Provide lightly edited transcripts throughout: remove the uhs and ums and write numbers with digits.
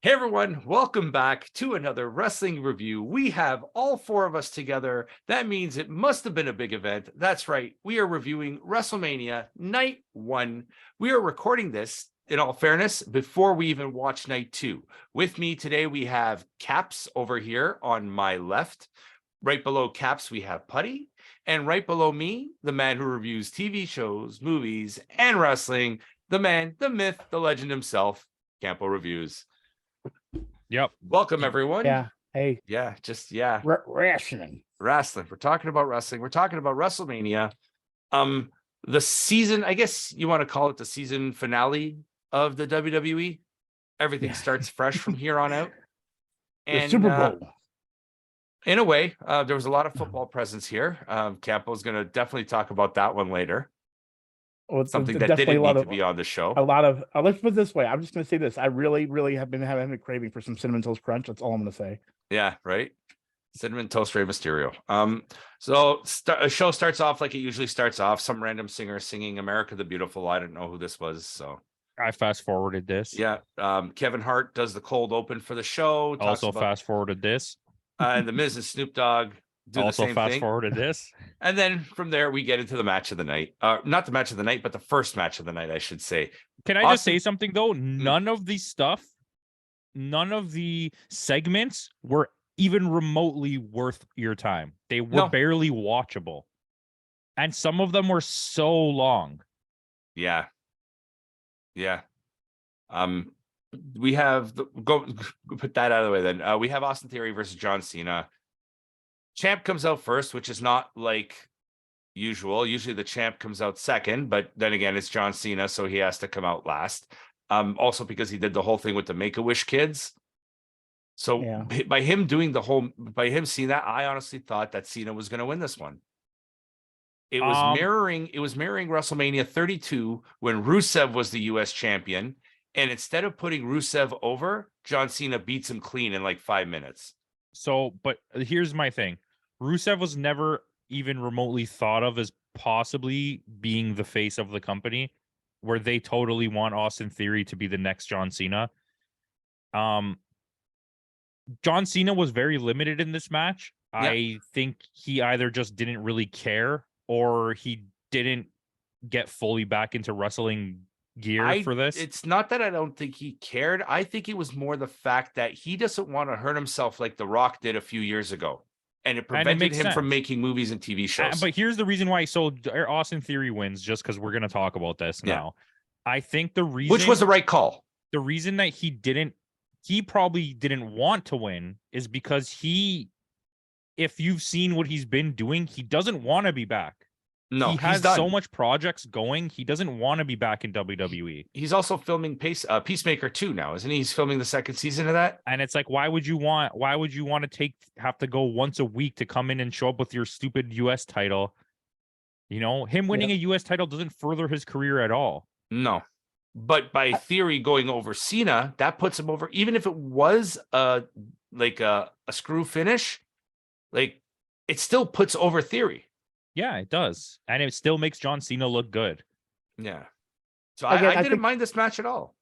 Hey everyone, welcome back to another wrestling review. We have all four of us together. That means it must have been a big event. That's right. We are reviewing WrestleMania Night 1. We are recording this, in all fairness, before we even watch Night 2. With me today, we have Caps over here on my left. Right below Caps, we have Putty. And right below me, the man who reviews TV shows, movies, and wrestling, the man, the myth, the legend himself, Campo.Reviews. Yep. Welcome, everyone. Yeah. Hey. Yeah. Wrestling. Wrestling. We're talking about wrestling. We're talking about WrestleMania. The season, I guess you want to call it the season finale of the WWE. Everything starts fresh from here on out. And the Super Bowl. In a way, there was a lot of football presence here. Campo's going to definitely talk about that one later. Well, something that didn't need to be on the show. A lot of let's put it this way. I'm just going to say this. I really have been having a craving for some Cinnamon Toast Crunch. That's all I'm going to say. Yeah, right. Cinnamon Toast Rey Mysterio. So a show starts off like it usually starts off. Some random singer singing "America the Beautiful." I didn't know who this was, so I fast forwarded this. Yeah. Kevin Hart does the cold open for the show. Also fast forwarded this. And the Miz and Snoop Dogg do also the same fast thing. Forwarded this. And then from there we get into the match of the night. Not the match of the night, but the first match of the night, I should say. Can I just say something though? None of the segments were even remotely worth your time. They were barely watchable. And some of them were so long. Yeah. Yeah. We have go put that out of the way then. We have Austin Theory versus John Cena. Champ comes out first, which is not like usual. Usually the champ comes out second, but then again, it's John Cena, so he has to come out last. Also because he did the whole thing with the Make-A-Wish kids. So by him seeing that, I honestly thought that Cena was going to win this one. It was mirroring WrestleMania 32 when Rusev was the US champion. And instead of putting Rusev over, John Cena beats him clean in like 5 minutes. So, but here's my thing. Rusev was never even remotely thought of as possibly being the face of the company, where they totally want Austin Theory to be the next John Cena. John Cena was very limited in this match. Yeah. I think he either just didn't really care or he didn't get fully back into wrestling gear for this. It's not that I don't think he cared. I think it was more the fact that he doesn't want to hurt himself like The Rock did a few years ago. And it prevented him from making movies and TV shows. But here's the reason why. So Austin Theory wins, just because we're going to talk about this now. I think the reason... Which was the right call. The reason that he probably didn't want to win is because if you've seen what he's been doing, he doesn't want to be back. No, he has so much projects going. He doesn't want to be back in WWE. He's also filming Peacemaker 2 now, isn't he? He's filming the second season of that. And it's like, why would you want to have to go once a week to come in and show up with your stupid US title? You know, him winning a US title doesn't further his career at all. No. But by Theory going over Cena, that puts him over. Even if it was a screw finish, like it still puts over Theory. Yeah, it does. And it still makes John Cena look good. Yeah. So I didn't mind this match at all.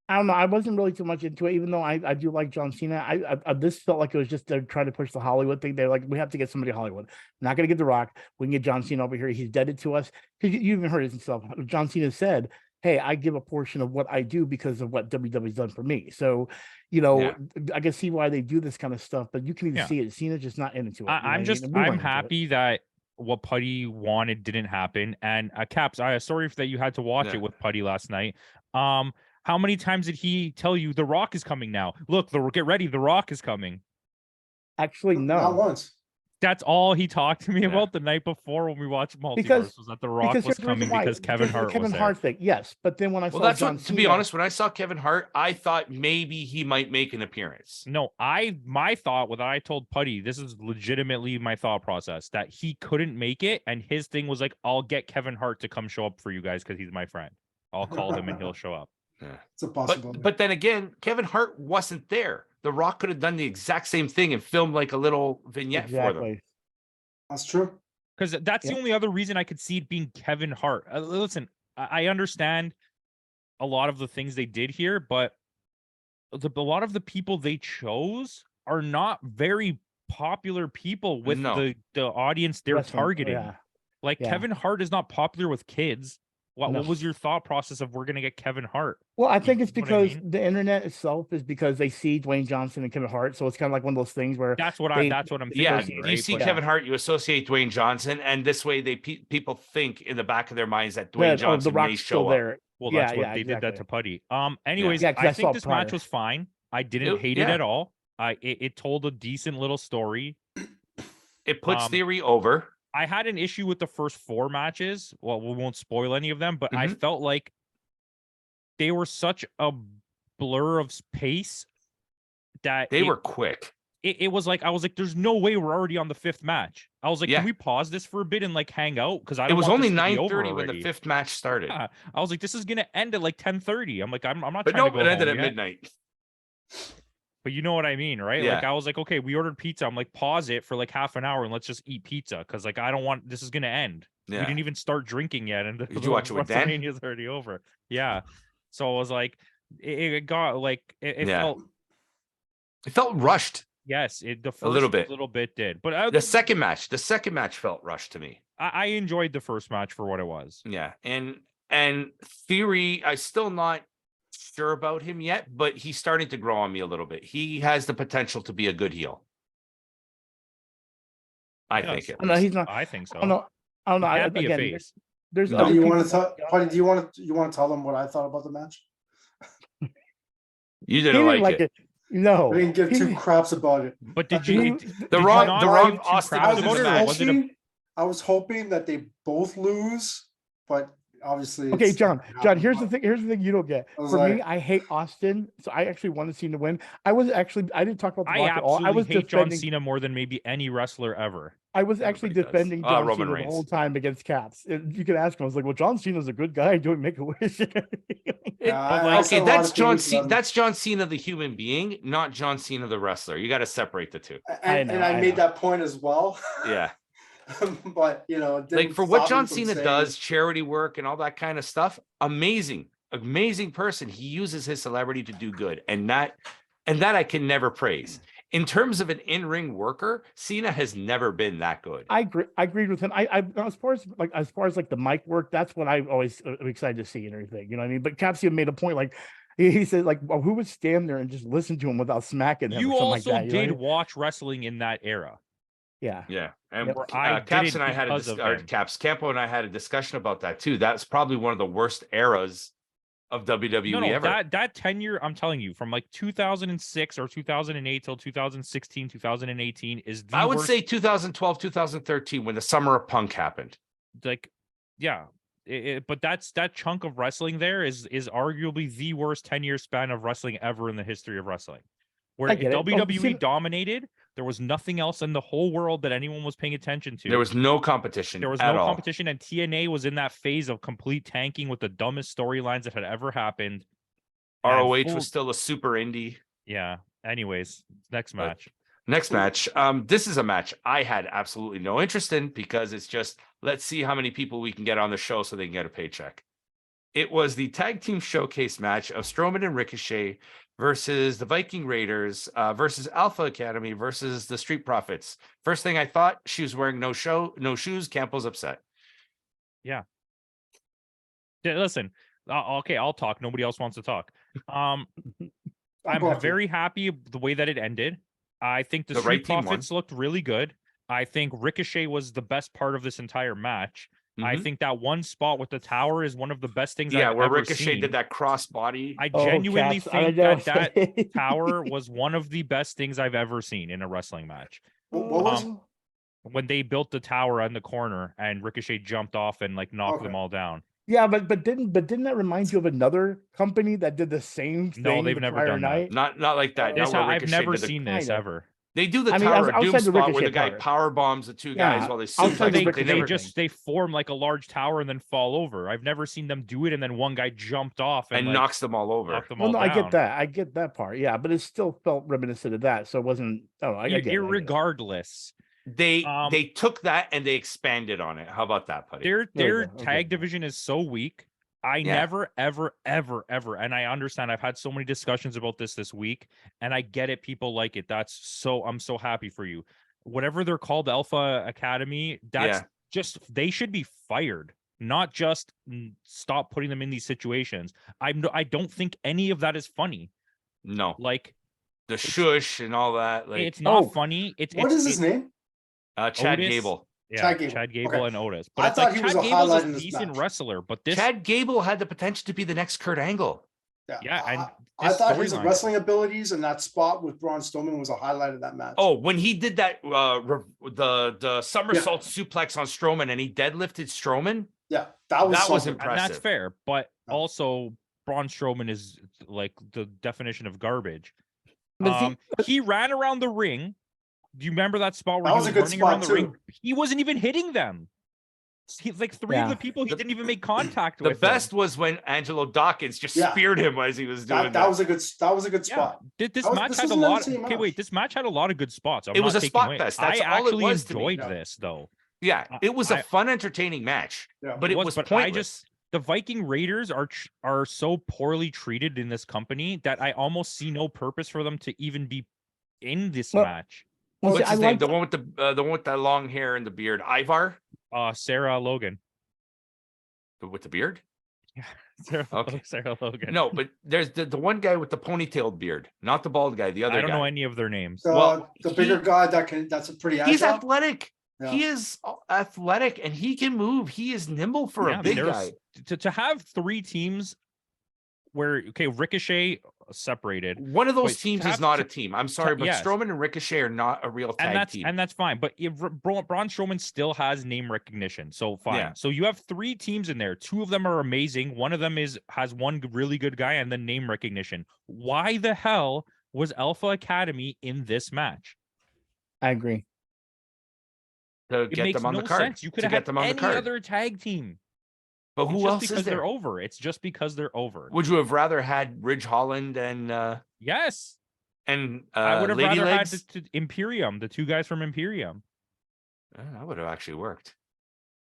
I don't know. I wasn't really too much into it, even though I do like John Cena. I this felt like it was just they're trying to push the Hollywood thing. They're like, we have to get somebody Hollywood. We're not going to get The Rock. We can get John Cena over here. He's deaded to us. Because you even heard it himself. John Cena said, hey, I give a portion of what I do because of what WWE's done for me. So, I can see why they do this kind of stuff, but you can even see it. Cena's just not into it. I'm happy that what Putty wanted didn't happen. And Caps, sorry that you had to watch it with Putty last night. How many times did he tell you The Rock is coming now? Look, get ready, The Rock is coming. Actually, no. Not once. That's all he talked to me about the night before when we watched Multiverse, was that The Rock was coming because Kevin Hart was there. Thing, yes. But then when I saw John Cena, to be honest, when I saw Kevin Hart, I thought maybe he might make an appearance. No, my thought, what I told Putty, this is legitimately my thought process, that he couldn't make it, and his thing was like, I'll get Kevin Hart to come show up for you guys because he's my friend. I'll call him and he'll show up. Yeah, it's a possibility. But then again, Kevin Hart wasn't there. The Rock could have done the exact same thing and filmed like a little vignette for them. That's true. Because that's the only other reason I could see it being Kevin Hart. Listen, I understand a lot of the things they did here, but a lot of the people they chose are not very popular people with No. the audience they're Wrestling, targeting. yeah. Like Yeah. Kevin Hart is not popular with kids. What No. was your thought process of we're gonna get Kevin Hart? Well, I think it's You know what I because mean? the internet itself is because they see Dwayne Johnson and Kevin Hart, so it's kind of like one of those things where That's what they- I'm thinking. Yeah, right? you see But Kevin Hart, you associate Dwayne Johnson, and this way people think in the back of their minds that Dwayne that, the Johnson may Rock's still show up. there. well, Yeah, that's what yeah, they did that to exactly. Putty. Anyways, Yeah, 'cause I I saw think it this prior. match was fine. I didn't hate it yeah. at all. It told a decent little story. It puts Um, Theory over. I had an issue with the first 4 matches. Well, we won't spoil any of them, but I Mhm. felt like they were such a blur of pace that They were quick. it was like I was like, there's no way we're already on the 5th match. I was like, Yeah. can we pause this for a bit and like hang out? Because I It don't was want only this to be over 9:30 when the already. 5th match started. Yeah. I was like, this is gonna end at like 10:30. I'm like, I'm not But trying no, to go it ended home at yet. midnight. But you know what I mean, right? Yeah. Like I was like, okay, we ordered pizza. I'm like, pause it for like half an hour and let's just eat pizza because like I don't want this is gonna end. Yeah. We didn't even start drinking yet, and Did you watch it with Dan? WrestleMania's already over. Yeah, so I was like, it got like it Yeah. felt It felt rushed. yes, the first little bit. did, but The second match felt rushed to me. I enjoyed the first match for what it was. Yeah, and Theory, I'm still not sure about him yet, but he's starting to grow on me a little bit. He has the potential to be a good heel. I Yes. think at No, least. he's not. I think so. I don't know. I don't know. He can't be a Again, face. there's No. other Do you people want to tell? that- Putty, do you want to tell them what I thought about the match? You He didn't like it. No, I didn't give he- two craps about it. But did He- you? the did you wrong- not the wrong give two Austin craps was in about the it, or match. was it a- I was hoping that they both lose, but obviously. Okay, it's John. not John, happening, here's the but thing. Here's the thing you don't get. I was For me, like- I hate Austin, so I actually wanted Cena to win. I didn't talk about the I Rock at all. absolutely I was hate John defending. Cena more than maybe any wrestler ever. I was actually Everybody does. defending John Roman Cena Reigns. the whole time against Caps. You can ask him. I was like, "Well, John Cena's a good guy doing Make a Wish." Yeah, I said Okay, a lot that's of John things Cena. about him. That's John Cena, the human being, not John Cena, the wrestler. You got to separate the two. And I made that point as well. Yeah, But it like didn't for what stop me John from Cena saying- does, charity work and all that kind of stuff, amazing person. He uses his celebrity to do good, and that I can never praise. In terms of an in-ring worker, Cena has never been that good. I agreed with him. I as far as like the mic work, that's what I always am excited to see and everything. You know what I mean? But Caps even made a point like he said like, well, who would stand there and just listen to him without smacking him? You or something also like that, you know what I did mean? watch wrestling in that era. Yeah. Yeah, and Yep. I Caps did and I had because of him. Campo and I had a discussion about that too. That's probably one of the worst eras of WWE No, ever. that tenure, I'm telling you, from like 2006 or 2008 till 2016, 2018 is the I would worst. say 2012, 2013, when the summer of Punk happened. Like, yeah. But that chunk of wrestling there is arguably the worst 10-year span of wrestling ever in the history of wrestling. Where I get it. WWE See- dominated, there was nothing else in the whole world that anyone was paying attention to. There was no competition. There was at no all. competition, and TNA was in that phase of complete tanking with the dumbest storylines that had ever happened. And ROH full- was still a super indie. Yeah. Anyways, next But- match. Next match. This is a match I had absolutely no interest in because it's just let's see how many people we can get on the show so they can get a paycheck. It was the tag team showcase match of Strowman and Ricochet versus the Viking Raiders versus Alpha Academy versus the Street Profits. First thing I thought, she was wearing no shoes. Campbell's upset. Yeah, listen. Okay, I'll talk. Nobody else wants to talk. I'm both. very happy the way that it ended. I think the The Street right team won. Profits looked really good. I think Ricochet was the best part of this entire match. I Mhm. think that one spot with the tower is one of the best things Yeah, I've where ever Ricochet seen. did that cross body. I Oh, genuinely Caps, I think know. that tower was one of the best things I've ever seen in a wrestling match. What was When they built the tower on the corner and Ricochet jumped off and like knocked them Okay. all down. Yeah, but didn't that remind you of another company that did the same thing? No, they've the never prior done that. night? Not like that. This, Not where I've Ricochet never did the- seen this Kinda. ever. They do the I mean, Tower of Doom outside the spot where the Ricochet guy part. power bombs the two Yeah, guys while they outside suplex. the They, They Ricochet they never. just they form like a large tower and then fall over. I've never seen them do it and then one guy jumped off and, and like, knocks them all over. knocked them Well, all no, down. I get that part. Yeah, but it still felt reminiscent of that, so it wasn't. Oh, I get it. Irregardless, They Um, they took that and they expanded on it. How about that, Putty? their There you go, tag okay. division is so weak I Yeah. never, ever, ever, ever, and I understand. I've had so many discussions about this week, and I get it. People like it. I'm so happy for you. Whatever they're called, Alpha Academy. That's Yeah. just they should be fired, not just stop putting them in these situations. I don't think any of that is funny. No, Like the shush and all that. Like it's not funny. What is his name? Chad Otis. Gable. Yeah, Chad Gable. Chad Gable Okay. and Otis. I But it's thought like he was Chad a Gable's highlight a in this decent match. wrestler, but this Chad Gable had the potential to be the next Kurt Angle. Yeah, and I this thought his storyline- wrestling abilities and that spot with Braun Strowman was a highlight of that match. Oh, when he did that, the somersault suplex on Strowman and he deadlifted Strowman. yeah, that was something. impressive. and that's fair. But No. also, Braun Strowman is like the definition of garbage. But see, He ran around the ring. Do you remember that spot where That he was was a good running spot, around the too. ring? He wasn't even hitting them. He like three of Yeah. the people he didn't even make contact The with. them. best was when Angelo Dawkins just Yeah. speared him as he was doing That, that. that was a good Yeah, spot. this That was- match this had was a an lot. entertaining Okay, match. wait, this match had a lot of good spots. I'm It was not a taking spot away. fest. That's I all it actually was to me. enjoyed Yeah. this though. Yeah, it was a I- fun, entertaining match, Yeah. but it was but pointless. the Viking Raiders are so poorly treated in this company that I almost see no purpose for them to even be in this Well, match. well, see, What's I his name? like The one with the long hair and the beard. Ivar Sarah Logan. with the beard. Okay. Sarah Logan. No, but there's the one guy with the ponytailed beard, not the bald guy. The other I don't guy. know any of their names. Well, The bigger he- guy that's a pretty He's agile. athletic. Yeah. He is athletic and he can move. He is nimble for Yeah, a big there's- guy. To have three teams where Ricochet separated. One of those But teams to is have not to- a team. I'm sorry, but yes. Strowman and Ricochet are not a real tag team. And that's fine. But if Braun Strowman still has name recognition, so fine. Yeah. So you have three teams in there. Two of them are amazing. One of them has one really good guy and then name recognition. Why the hell was Alpha Academy in this match? I agree. to It get makes them on no the card. sense. You could to have get had them on the any card. other tag team. But It's who just else because is there? they're over. It's just because they're over. Would you have rather had Ridge Holland and Yes. and I would have Lady rather Legs? had the Imperium, the two guys from Imperium. That would have actually worked.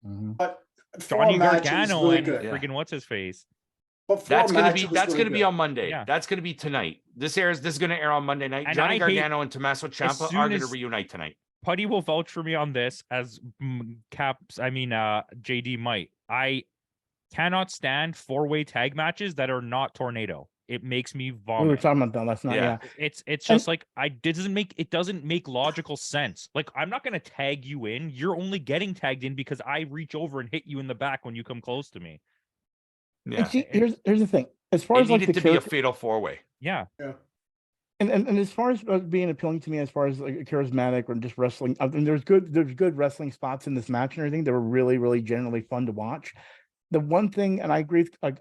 Mhm. But Johnny match, it was Gargano really and good. Yeah. freaking what's his face. But for That's a gonna match, be it was that's really gonna be good. on Monday. Yeah. That's gonna be tonight. This is gonna air on Monday night. And Johnny I hate- Gargano and Tommaso Ciampa soon are gonna as- reunite tonight. Putty will vouch for me on this as JD might. I cannot stand four-way tag matches that are not tornado. It makes me We were vomit. talking about that last night. Yeah. Yeah. It's And- just like it doesn't make logical sense. Like I'm not gonna tag you in. You're only getting tagged in because I reach over and hit you in the back when you come close to me. Yeah, And see, here's the thing. As far it as like needed the to be a character, fatal four-way. Yeah. and as far as being appealing to me, as far as like charismatic or just wrestling, I mean, there's good wrestling spots in this match and everything. They were really, really generally fun to watch. The one thing, and I agree with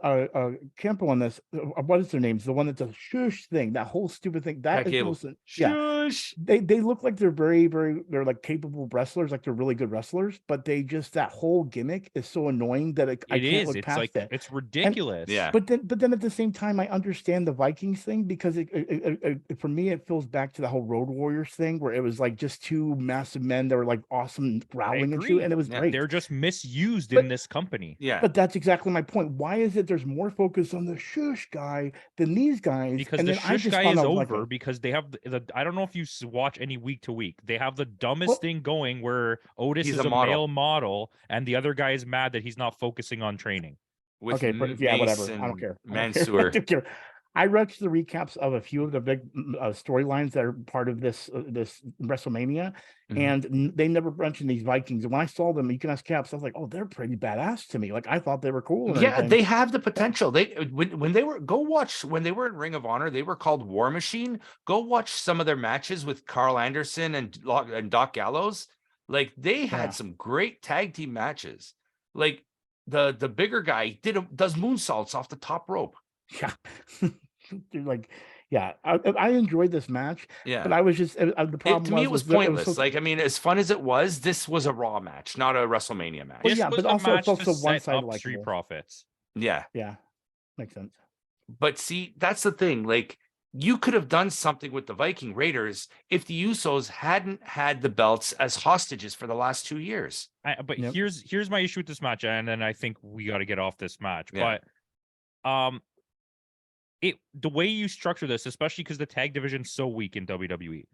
Campo on this. What is their names? The one that's a shush thing. That whole stupid thing. That Jack is Gable. most, yeah. Shush. They look like they're they're like capable wrestlers, like they're really good wrestlers, but they just that whole gimmick is so annoying that I can't look It's past like it. it's ridiculous. Yeah. But then at the same time, I understand the Vikings thing because for me it feels back to the whole Road Warriors thing where it was like just two massive men that were like awesome growling and shoot, agree. and it was Yeah, great. They're just misused But- in this company. Yeah. But that's exactly my point. Why is it there's more focus on the shush guy than these guys? Because and the then I shush just guy found is out, like, over because they have the I don't know if you watch any week to week. They have the dumbest Well- thing going where Otis He's is a a model. male model and the other guy is mad that he's not focusing on training. With okay, but yeah, Mace whatever. I don't and care. I don't care. Mansoor. I don't care. I watched the recaps of a few of the big storylines that are part of this WrestleMania, Mhm. and they never mentioned these Vikings. And when I saw them, you can ask Caps. I was like, "Oh, they're pretty badass to me." Like I thought they were cool. And Yeah, everything. they have the potential. They when they were when they were in Ring of Honor, they were called War Machine. Go watch some of their matches with Carl Anderson and Doc Gallows. Like they had Yeah. some great tag team matches. Like the bigger guy does moonsaults off the top rope. Yeah, they're like, yeah. I enjoyed this match, Yeah. but I was just the problem. To me, it was that pointless. so- Like, I mean, as fun as it was, this was a Raw match, not a WrestleMania match. Well, This yeah, was but a also it's match to also one set side up Street likable. Profits. Yeah. Yeah, makes sense. But see, that's the thing. Like, you could have done something with the Viking Raiders if the Usos hadn't had the belts as hostages for the last 2 years. But Yep. here's my issue with this match, and then I think we got to get off this match. Yeah. But the way you structure this, especially because the tag division's so weak in WWE,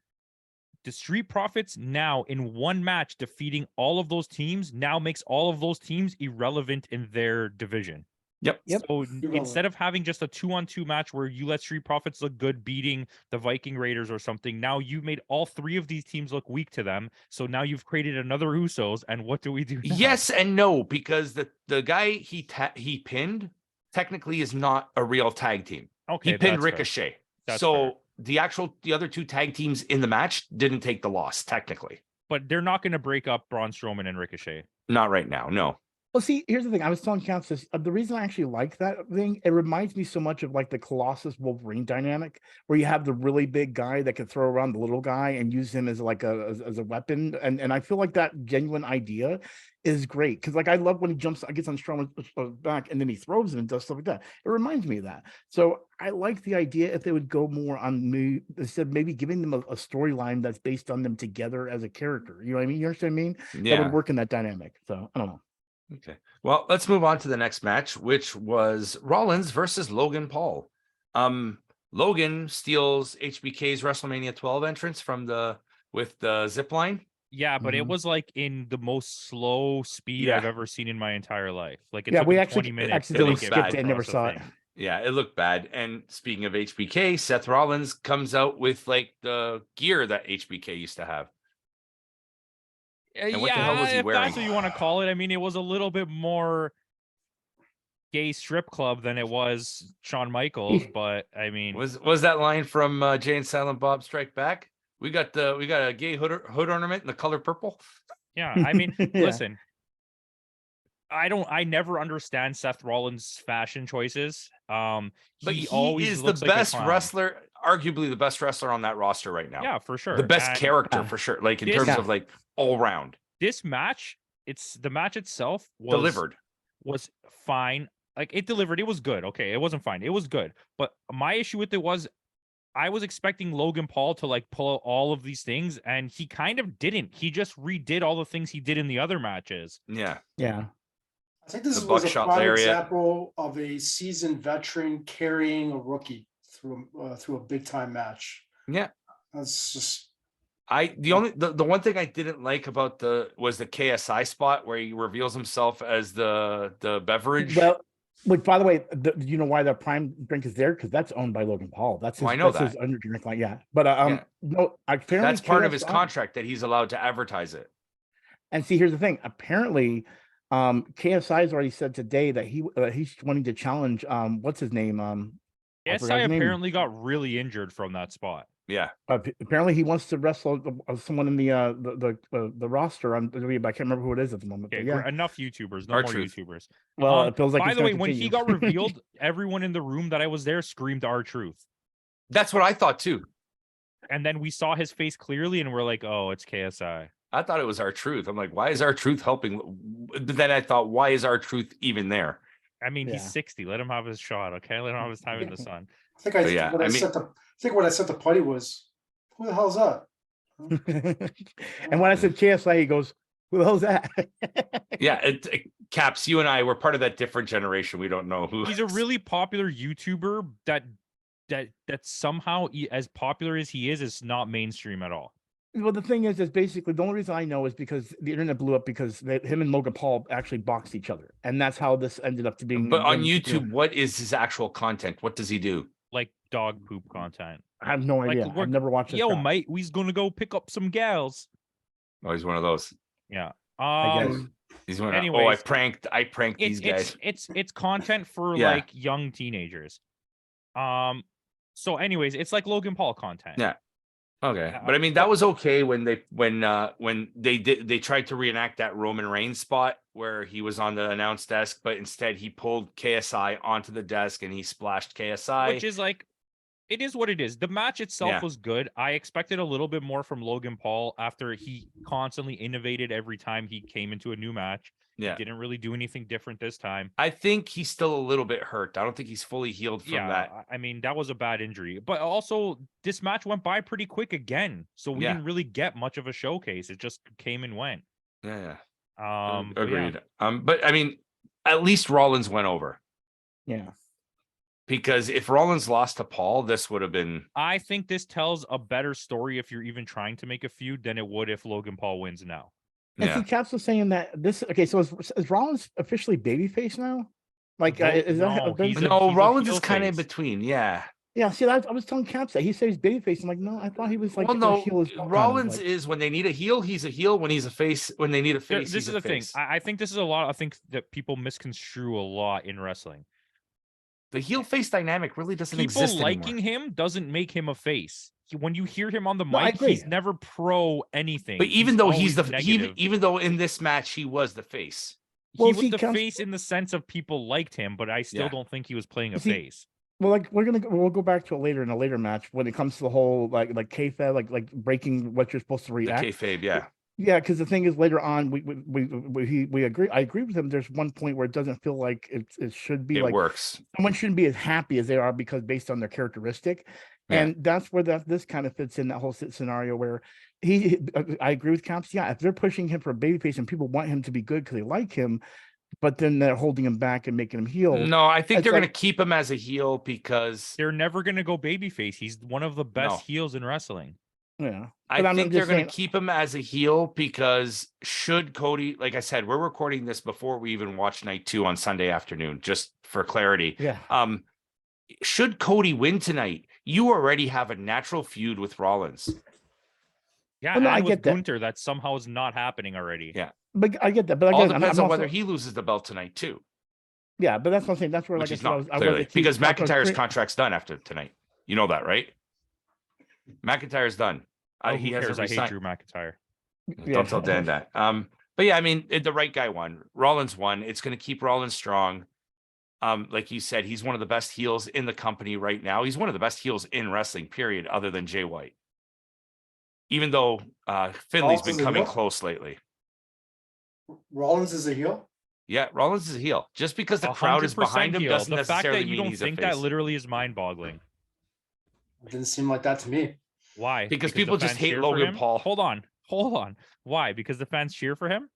the Street Profits now in one match defeating all of those teams now makes all of those teams irrelevant in their division. Yep. So instead of having just a 2-on-2 match where you let Street Profits look good beating the Viking Raiders or something, now you made all three of these teams look weak to them. So now you've created another Usos. And what do we do now? Yes and no, because the guy he pinned technically is not a real tag team. Okay, He pinned that's Ricochet. fair. That's So fair. the other two tag teams in the match didn't take the loss technically. But they're not going to break up Braun Strowman and Ricochet. Not right now. No. Well, see, here's the thing. I was telling Counts this. The reason I actually like that thing, it reminds me so much of like the Colossus Wolverine dynamic, where you have the really big guy that can throw around the little guy and use him as like as a weapon. And I feel like that genuine idea is great because like I love when he gets on Strowman's back and then he throws it and does stuff like that. It reminds me of that. So I like the idea if they would go more on me instead of maybe giving them a storyline that's based on them together as a character. You know what I mean? You understand what I mean? Yeah. That would work in that dynamic. So I don't know. Okay. Well, let's move on to the next match, which was Rollins versus Logan Paul. Logan steals HBK's WrestleMania 12 entrance with the zip line. Yeah, but it was like in the most slow speed I've ever seen in my entire life. Like it took we 20 actually minutes. accidentally to skipped it and never saw it. Yeah, it looked bad. And speaking of HBK, Seth Rollins comes out with like the gear that HBK used to have. And what the hell was he if wearing? that's what you want to call it. I mean, it was a little bit more gay strip club than it was Shawn Michaels, but I mean, was that line from Jay and Silent Bob Strike Back? We got a gay hood ornament in the color purple. Yeah, I mean, Yeah. listen, I never understand Seth Rollins' fashion choices. But He he always is the looks like a best clown. wrestler, arguably the best wrestler on that roster right now. Yeah, for sure. The best And character for sure. Like in terms of like all round. this match, the match itself was fine. Like it delivered. It was good. Okay, it wasn't fine. It was good. But my issue with it was I was expecting Logan Paul to like pull out all of these things, and he kind of didn't. He just redid all the things he did in the other matches. Yeah. Yeah. I think this The was a buckshot prime lariat. example of a seasoned veteran carrying a rookie through a big time match. Yeah. That's just the one thing I didn't like about was the KSI spot where he reveals himself as the beverage. Well, which by the way, do you know why the prime drink is there? Because that's owned by Logan Paul. That's his, his under drink line. Yeah. But no, apparently that's part of his KSI contract that he's allowed to advertise it. And see, here's the thing. Apparently, KSI has already said today that he's wanting to challenge KSI apparently got really injured from that spot. Yeah. Apparently, he wants to wrestle someone in the roster on WWE, but I can't remember who it is at the moment. Okay, yeah. enough YouTubers, no more YouTubers. Well, it feels like. By the way, when he got revealed, everyone in the room that I was there screamed R-Truth. That's what I thought too. And then we saw his face clearly, and we're like, "Oh, it's KSI." I thought it was R-Truth. I'm like, why is R-Truth helping? But then I thought, why is R-Truth even there? I mean, he's 60. Let him have his shot, okay? Let him have his time in the sun. I think what I said to Putty was, who the hell's that? And when I said KSI, he goes, who the hell's that? Yeah, Caps, you and I were part of that different generation. We don't know who. He's a really popular YouTuber that somehow, as popular as he is not mainstream at all. Well, the thing is basically the only reason I know is because the internet blew up because him and Logan Paul actually boxed each other, and that's how this ended up to being. But on YouTube, what is his actual content? What does he do? Like dog poop content. I have no idea. I've never watched it. Yo, mate, we's gonna go pick up some gals. Oh, he's one of those. Yeah. He's one. Anyways, I pranked these guys. It's content for like young teenagers. So, anyways, it's like Logan Paul content. Yeah. Okay, but I mean that was okay when they tried to reenact that Roman Reigns spot where he was on the announce desk, but instead he pulled KSI onto the desk and he splashed KSI, which is like, it is what it is. The match itself was good. I expected a little bit more from Logan Paul after he constantly innovated every time he came into a new match. Yeah, he didn't really do anything different this time. I think he's still a little bit hurt. I don't think he's fully healed from that. I mean, that was a bad injury. But also, this match went by pretty quick again. So we didn't really get much of a showcase. It just came and went. Yeah. Agreed. But I mean, at least Rollins went over. Yeah. Because if Rollins lost to Paul, this would have been. I think this tells a better story if you're even trying to make a feud than it would if Logan Paul wins now. And Yeah. see, Caps was saying that this. Okay, so is Rollins officially babyface now? Like, is No, that? he's a- No, Rollins heel is kind of in face. between. Yeah. Yeah, see, I was telling Caps that he says babyface. I'm like, no, I thought he was like, Well, a no, heel as well, kind of, Rollins like- is when they need a heel, he's a heel. When he's a face, when they need a face, This he's is a the thing. face. I think this is a lot. I think that people misconstrue a lot in wrestling. The heel face dynamic really doesn't People exist liking anymore. him doesn't make him a face. When you hear him on the No, I mic, agree. he's never pro anything. But even though he's always the negative. even though in this match he was the face. Well, He was see, the Caps- face in the sense of people liked him, but I still Yeah. don't think he was playing a See, face. Well, like we'll go back to it later in a later match when it comes to the whole like kayfabe, like breaking what you're supposed to The react. kayfabe, yeah. Yeah, because the thing is, later on, we agree. I agree with him. There's one point where it doesn't feel like it should be It like works. someone shouldn't be as happy as they are because based on their characteristic, Yeah. and that's where this kind of fits in that whole scenario where I agree with Caps. Yeah, if they're pushing him for a babyface and people want him to be good because they like him, but then they're holding him back and making him heel. No, I think It's they're like- going to keep him as a heel because They're never going to go babyface. He's one of the best No. heels in wrestling. Yeah, I but I'm think just they're going saying- to keep him as a heel because should Cody, like I said, we're recording this before we even watch night 2 on Sunday afternoon, just for clarity. Yeah. Should Cody win tonight, you already have a natural feud with Rollins. Yeah, Well, no, and I with get that. Gunther, that somehow is not happening already. Yeah. But I get that. But All again, depends I'm on whether also- he loses the belt tonight too, Yeah, but that's what I'm saying. That's where, which like I he's said, not I clearly wasn't because that's what McIntyre's Chris- contract's done after tonight. You know that, right? McIntyre's done. Oh, He who hasn't cares? I hate resigned. Drew McIntyre. Don't tell Dan that. But yeah, I mean, the right guy won. Rollins won. It's going to keep Rollins strong. Like you said, he's one of the best heels in the company right now. He's one of the best heels in wrestling, period, other than Jay White. Even though Finley's Rollins been is a coming heel? close lately. Rollins is a heel. Yeah, Rollins is a heel. Just because the crowd is 100% behind him heel. doesn't The fact necessarily that you mean don't he's a think face. that literally is mind-boggling. It didn't seem like that to me. Why? Because the people just fans hate cheer for Logan him? Paul. Hold on. Why? Because the fans cheer for him?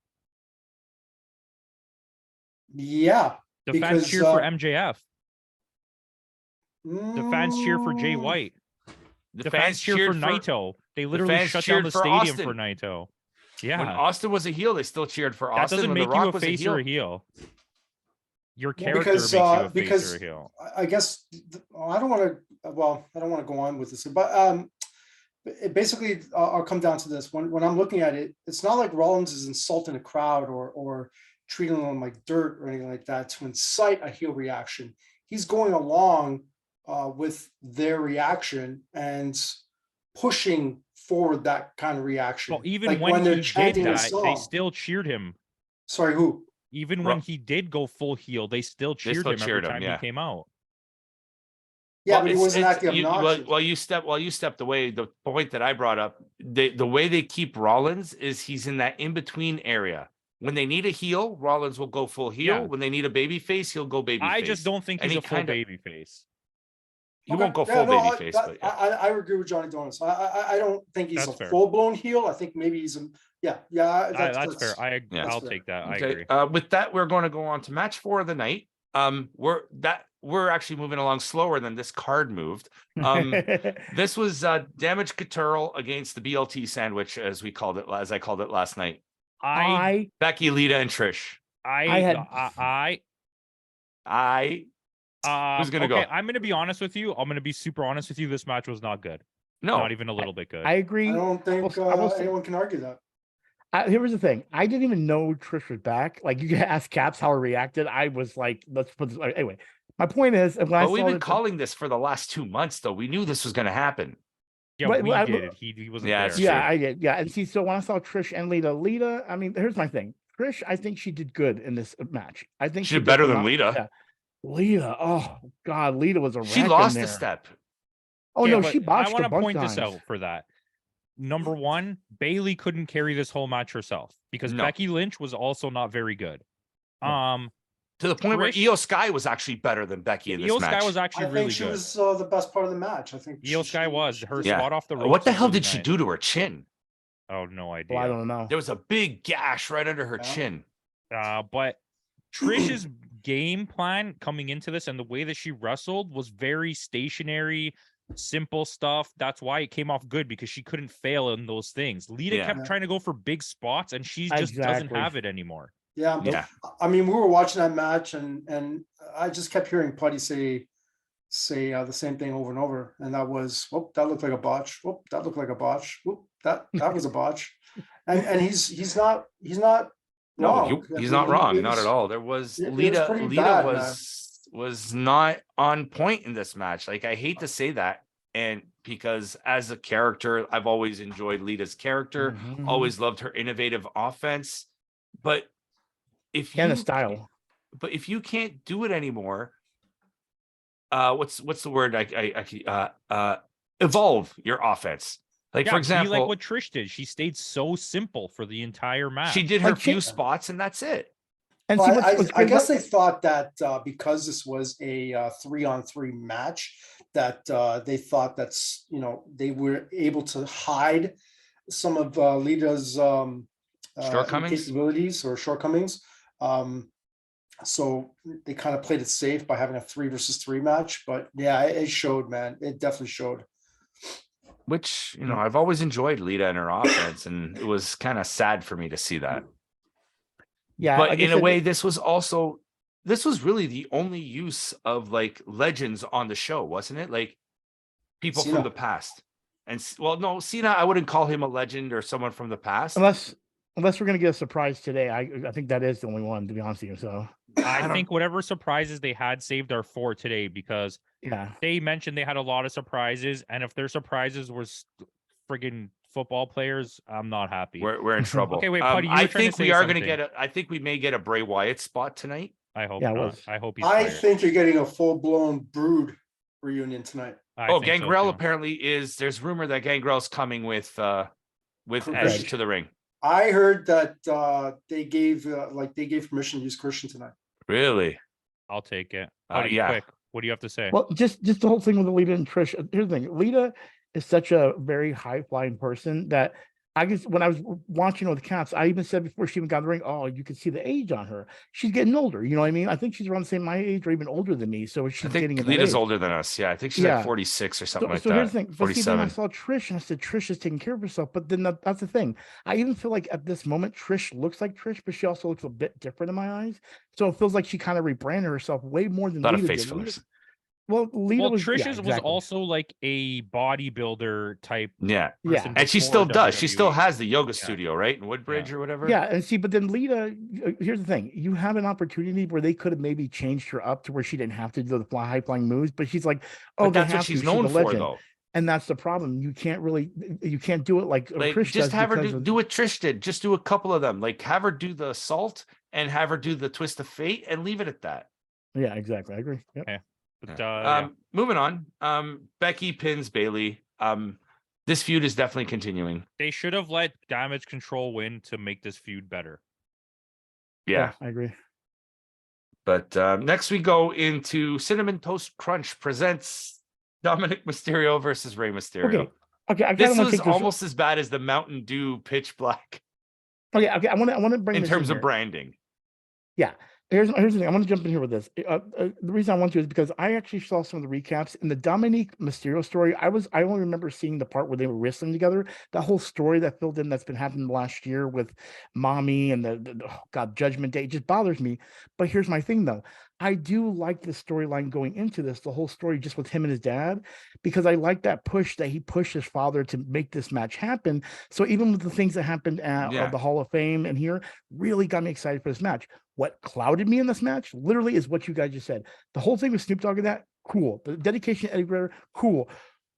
Yeah. The fans Because, cheer for MJF. The fans cheer for Jay Mm, White. The The fans cheer for cheered Naito. They literally fans shut down cheered the for stadium Austin. for Naito. When Yeah. Austin was a heel, they still cheered for That Austin. doesn't When make The you Rock a was face or a heel. Your Well, character because, makes you a face because- or a heel. I guess I don't want to. Well, I don't want to go on with this, but it basically, I'll come down to this. When I'm looking at it, it's not like Rollins is insulting a crowd or treating them like dirt or anything like that to incite a heel reaction. He's going along with their reaction and pushing forward that kind of reaction. Well, even Like when they're he did chanting a that, they song. still cheered him. Sorry, who? Even Ro- when he did go full heel, they still cheered still him cheered every him, time yeah. he came out. Yeah, Well, but he it's- wasn't it's- acting you- obnoxious. while you stepped away, the point that I brought up, the way they keep Rollins is he's in that in-between area. When they need a heel, Rollins will go full heel. Yeah. When they need a baby face, he'll go baby I face. just don't think And he's he a full kinda- baby face. He Okay. won't go Yeah, full no, baby face, but yeah. I agree with Johnny Donuts. I don't think he's That's a fair. full blown heel. I think maybe he's a That's fair. Yeah. I'll fair. take that. I Okay, agree. with that, we're going to go on to match 4 of the night. We're actually moving along slower than this card moved. This was Damage Couture against the BLT sandwich, as I called it last night. I Becky, Lita, and Trish. Who's gonna go? I'm gonna be honest with you. I'm gonna be super honest with you. This match was not good. No, Not even a little bit good. I agree. I don't think I will say- anyone can argue that. Here was the thing. I didn't even know Trish was back. Like you could ask Caps how he reacted. I was like, let's put this anyway. My point is, when I but we've saw been that- calling this for the last 2 months, though. We knew this was going to happen. Yeah, But- we but I- did it. He wasn't Yeah, there. it's yeah, true. I did. Yeah, and see, so when I saw Trish and Lita, I mean, here's my thing. Trish, I think she did good in this match. I think She did better than phenomenal. Lita. Yeah. Lita, oh God, Lita was a wreck She in lost a there. step. Oh Yeah, no, but she botched I want a to bunch point of this times. out for that. Number one, Bailey couldn't carry this whole match herself because No. Becky Lynch was also not very good. No. To the point where Trish- Io Sky was actually better than Becky in this Io match. Sky was I actually think really she good. was the best part of the match. I think Io Sky was her Yeah. spot off the ropes. What the was hell really did she nice. do to her chin? Oh, no idea. Well, I don't know. There was a big gash right under her Yeah. chin. But Trish's game plan coming into this and the way that she wrestled was very stationary, simple stuff. That's why it came off good, because she couldn't fail in those things. Lita Yeah. kept trying to go for big spots, and she just doesn't Exactly. have it anymore. Yeah. Yeah. I mean, we were watching that match, and I just kept hearing Putty say the same thing over and over, and that was, "Whoop, that looked like a botch. Whoop, that looked like a botch. Whoop, that was a botch." And he's not No, wrong. he's I not mean, wrong. it Not was- at all. There was it was Lita. pretty Lita bad, man. was not on point in this match. Like, I hate to say that, and because as a character, I've always enjoyed Lita's character. Mhm. Always loved her innovative offense. But if And you the style. but if you can't do it anymore, what's the word? Evolve your offense. Like, Yeah, for be example, like what Trish did. She stayed so simple for the entire match. she did her Like, few she- spots, and that's it. And Well, see, what's I great guess about- they thought that because this was a 3-on-3 match, that they thought that's, they were able to hide some of Lita's Shortcomings? capabilities or shortcomings. So they kind of played it safe by having a 3-versus-3 match. But yeah, it showed, man. It definitely showed. Which, I've always enjoyed Lita and her offense, and it was kind of sad for me to see that. yeah, But like I in a said, way, this was really the only use of like legends on the show, wasn't it? Like people Cena. from the past. And well, no, Cena, I wouldn't call him a legend or someone from the past. unless we're gonna get a surprise today, I think that is the only one, to be honest with you. So I think whatever surprises they had saved are for today, because yeah, they mentioned they had a lot of surprises, and if their surprises was friggin' football players, I'm not happy. We're in trouble. Okay, wait, Putty, you were I trying to think we say are going to something. get I think we may get a Bray Wyatt spot tonight. I hope Yeah, it not. was. I hope he's I fired. think you're getting a full-blown Brood reunion tonight. I Oh, think so, Gangrel too. apparently there's rumor that Gangrel's coming with Edge Correct. to the ring. I heard that they gave permission to use Christian tonight. Really? I'll take it. Putty, Yeah. quick. What do you have to say? well, just the whole thing with Lita and Trish. Here's the thing: Lita is such a very high flying person that I guess when I was watching with the Cats, I even said before she even got in the ring, oh, you could see the age on her. She's getting older. You know what I mean? I think she's around the same my age or even older than me. So she's I getting think in the Lita's age. older than us. Yeah, I think she's Yeah. like 46 or something like so that. here's the thing. But see, then I 47. saw Trish and I said, Trish is taking care of herself. But then that's the thing. I even feel like at this moment, Trish looks like Trish, but she also looks a bit different in my eyes. So it feels like she kind of rebranded herself way more than A lot of Lita face did. fillers. Lita Well, was, Trish's yeah, was exactly. also like a bodybuilder type. Yeah. Yeah. person And she before still does. She still WWE. has the yoga Yeah. studio, right? In Woodbridge or whatever. Yeah, and see, but then Lita, here's the thing: you have an opportunity where they could have maybe changed her up to where she didn't have to do the high flying moves, but she's like, oh, But they that's what have she's to. known a for, legend. though. And that's the problem. You can't do it like Like, Trish just does have her because do what Trish did. Just do a couple of them. Like, have her do the assault and have her do the twist of fate and leave it at that. Yeah, exactly. I agree. Yep. Okay. But, Yeah. Moving on. Becky pins Bailey. This feud is definitely continuing. they should have let Damage Control win to make this feud better. Yeah. I agree. But next we go into Cinnamon Toast Crunch presents Dominic Mysterio versus Rey Mysterio. Okay. I kind This of want to was take this. almost as bad as the Mountain Dew Pitch Black Okay. I want to bring in this terms here. of branding. Yeah. Here's the thing. I want to jump in here with this. The reason I want to is because I actually saw some of the recaps in the Dominique Mysterio story. I only remember seeing the part where they were wrestling together. That whole story that filled in that's been happening last year with Mommy and the oh God, Judgment Day. It just bothers me. But here's my thing though. I do like the storyline going into this, the whole story just with him and his dad, because I like that push that he pushed his father to make this match happen. So even with the things that happened at the Hall of Fame and here, really got me excited for this match. What clouded me in this match literally is what you guys just said. The whole thing with Snoop Dogg and that, cool. The dedication to Eddie Guerrero, cool.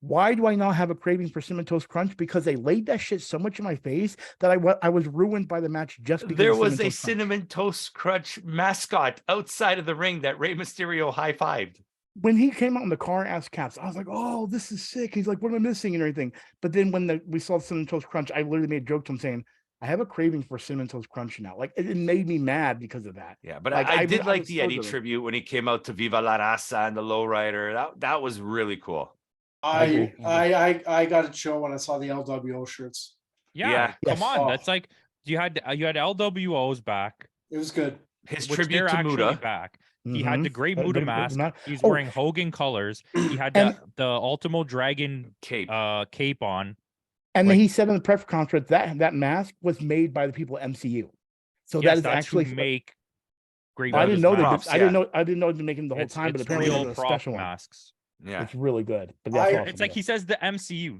Why do I now have a craving for Cinnamon Toast Crunch? Because they laid that shit so much in my face that I was ruined by the match just because There of was a Toast Crunch. Cinnamon Toast Crunch mascot outside of the ring that Rey Mysterio high-fived. When he came out in the car and asked Caps, I was like, oh, this is sick. He's like, what am I missing and everything? But then when we saw Cinnamon Toast Crunch, I literally made a joke to him saying, I have a craving for Cinnamon Toast Crunch now. Like it made me mad because of that. Yeah, but Like, I did like was the so Eddie good. tribute when he came out to Viva La Raza and the Lowrider. That was really cool. agree. I got a chill when I saw the LWO shirts. Yeah, Yeah. come Yes. on. Oh. That's like you had LWOs back. It was good. His which tribute they're to actually Muda. back. He had the gray The- Muda the mask. ma- He was Oh. wearing Hogan colors. He had And- the Ultimo Dragon Cape. cape on. And then Like- he said in the press conference that mask was made by the people at MCU. So Yes, that is that's actually who make great. I didn't know they props, did, I didn't yeah. know I didn't know they'd been making the whole time, but apparently real it was a prop special one. masks. Yeah. It's really good. But that's awesome, It's like yeah. he says the MCU.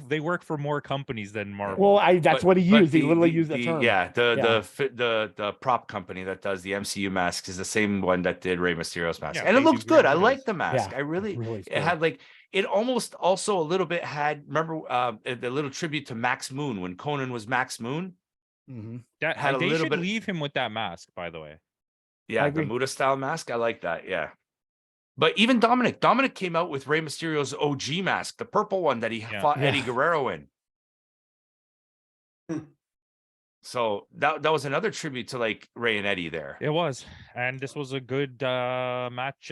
They work for more companies than Marvel. Well, that's But- what he but used. He the- literally the- used that the- term. Yeah, Yeah. the prop company that does the MCU masks is the same one that did Rey Mysterio's mask, Yeah, and it they looks do great good. I Mudas. like the mask. Yeah, I really, really it had like it almost also a little bit had. Remember the little tribute to Max Moon when Conan was Max Moon. that had a they little should bit- leave him with that mask. By the way, Yeah, the agree. Muda style mask. I like that. Yeah. But even Dominic came out with Rey Mysterio's OG mask, the purple one that he Yeah. fought Yeah. Eddie Guerrero in. Hmm. So that was another tribute to like Ray and Eddie there. it was, and this was a good match.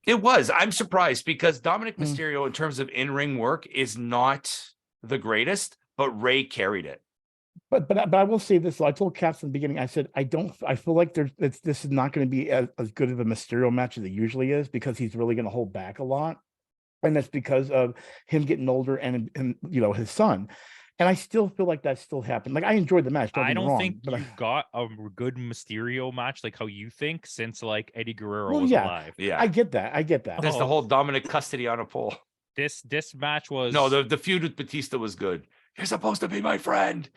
It was. I'm surprised because Dominic Hmm. Mysterio, in terms of in-ring work, is not the greatest, but Ray carried it. But I will say this. I told Cass in the beginning. I said I feel like this is not going to be as good of a Mysterio match as it usually is because he's really going to hold back a lot, and that's because of him getting older and his son. And I still feel like that still happened. Like I enjoyed the match. I get me don't wrong, think but you've got a good Mysterio match like how you think since like Eddie Guerrero Well, was yeah. alive. Yeah. I get that. There's the Oh. whole Dominic custody on a pole. This match was No, the feud with Batista was good. You're supposed to be my friend.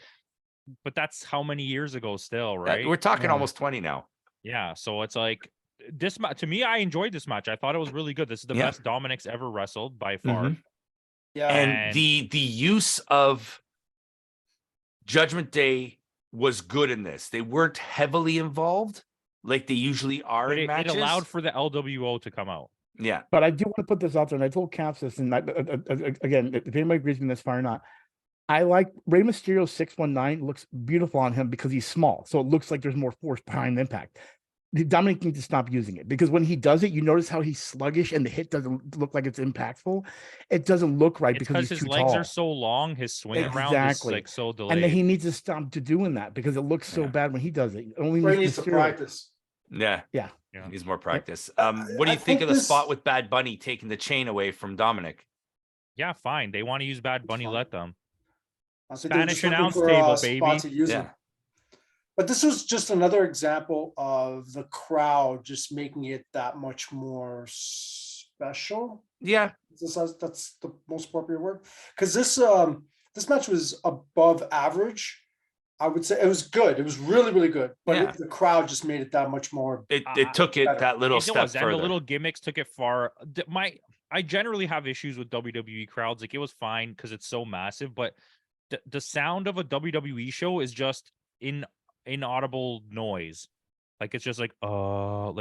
but that's how many years ago still, That- right? We're talking Yeah. almost 20 now. Yeah, so it's like this match to me. I enjoyed this match. I thought it was really good. This is the Yeah. best Dominic's ever wrestled by far. Mhm. Yeah. And And- the use of Judgment Day was good in this. They weren't heavily involved like they usually are But in it matches. allowed for the LWO to come out. Yeah. But I do want to put this out there, and I told Caps this, and again, if anybody agrees with me this far or not, I like Rey Mysterio 619 looks beautiful on him because he's small, so it looks like there's more force behind the impact. Dominic needs to stop using it because when he does it, you notice how he's sluggish and the hit doesn't look like it's impactful. It doesn't look right It's because because he's his too legs tall. are so long, his swing around is Exactly. like so delayed. And then he needs to stop to doing that because it looks so Yeah. bad when he does it. Only Ray with needs to Mysterio. practice. Yeah. Yeah. Yeah. Needs more practice. I- What do I you think think of the this- spot with Bad Bunny taking the chain away from Dominic? Yeah, fine. They want to use Bad Bunny, fine. let them. I think they're Spanish just looking announce for, table, spot baby. to use Yeah. it. But this was just another example of the crowd just making it that much more special. Yeah. That's the most appropriate word. Because this match was above average. I would say it was good. It was really, really good. But Yeah. the crowd just made it that much more. It I- took it better. that little It step was, and further. the little gimmicks took it far. I generally have issues with WWE crowds. Like it was fine because it's so massive, but the sound of a WWE show is just inaudible noise. Like it's just like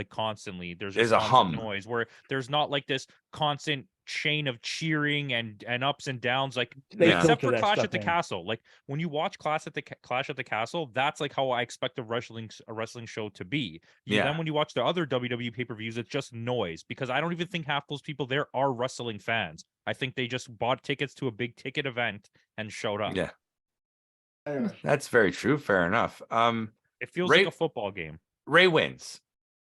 constantly. There's There's just a constant hum. noise where there's not like this constant chain of cheering and ups and downs. Like They Yeah. except filter for that Clash stuff at the in. Castle. Like when you watch Clash at the Castle, that's like how I expect a wrestling show to be. Yeah. Then when you watch the other WWE pay-per-views, it's just noise because I don't even think half those people there are wrestling fans. I think they just bought tickets to a big ticket event and showed up. Yeah, Anyway, that's very true. Fair enough. It feels Ray- like a football game. Ray wins.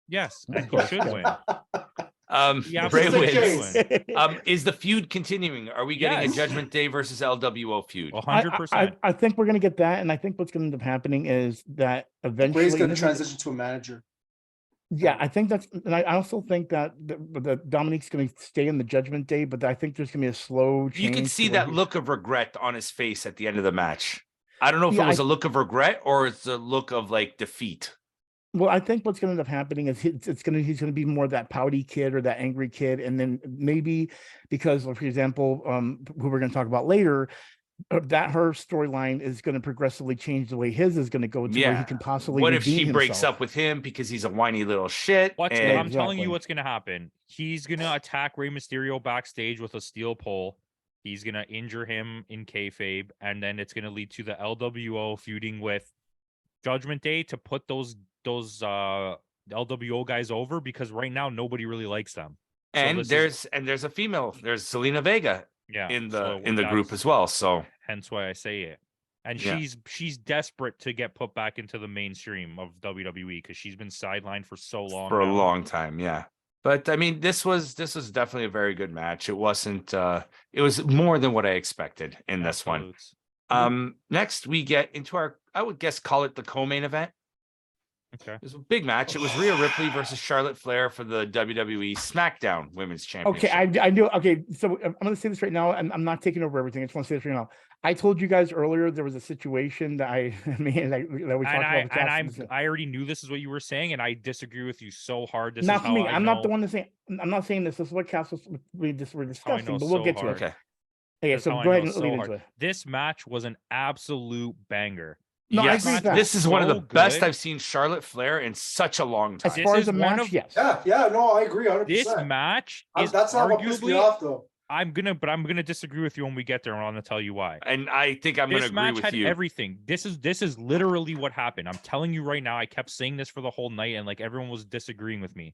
Yes, and he course, should yeah. win. Ray Yeah, absolutely wins. should win. Is the feud continuing? Are we getting Yes. a Judgment Day versus LWO feud? 100%. I think we're going to get that, and I think what's going to end up happening is that eventually, Ray's going to this is- transition to a manager. Yeah, I think that's, and I also think that the Dominique's going to stay in the Judgment Day, but I think there's going to be a slow change. You can to see where that he- look of regret on his face at the end of the match. I don't know if Yeah, it was a look of regret or it's a look of like defeat. Well, I think what's going to end up happening is he's going to be more that pouty kid or that angry kid, and then maybe because, for example, who we're going to talk about later, that her storyline is going to progressively change the way his is going to go to where Yeah. he can possibly. What if she redeem breaks himself. up with him because he's a whiny little shit? I'm And telling you Exactly. what's going to happen. He's going to attack Rey Mysterio backstage with a steel pole. He's going to injure him in kayfabe, and then it's going to lead to the LWO feuding with Judgment Day to put those LWO guys over because right now nobody really likes them. So and this there's a female. There's Selena Vega Yeah, in so the group that's as well. So hence why I say it. And Yeah. she's desperate to get put back into the mainstream of WWE because she's been sidelined for so long. For a now. long time, yeah. But I mean, this was definitely a very good match. It wasn't it was more than what I expected in this one. Absolutes. Next we get into our, I would guess, call it the co-main event. Okay. It was a big match. It was Rhea Ripley versus Charlotte Flair for the WWE SmackDown Women's Okay, Championship. I knew. Okay, so I'm going to say this right now, and I'm not taking over everything. I just want to say this right now. I told you guys earlier there was a situation that I mean that we talked about. I already knew this is what you were saying, and I disagree with you so hard. This Not is for how me. I I'm know. not the one to say. I'm not saying this. This is what Cass we're discussing, know but we'll so get to hard. it. Okay. Okay, That's so how I go ahead know and so lead hard. into it. This match was an absolute banger. No, I Yes, agree with that. this is one of the So best good. I've seen Charlotte Flair in such a long As time. far This as the is one match, of- yes. Yeah, no, I agree 100%. This match is That's not what pissed me arguably. off, though. I'm gonna disagree with you when we get there, and I'm gonna tell you why. And I think I'm going to This agree match with had you. everything. This is literally what happened. I'm telling you right now. I kept saying this for the whole night, and like everyone was disagreeing with me.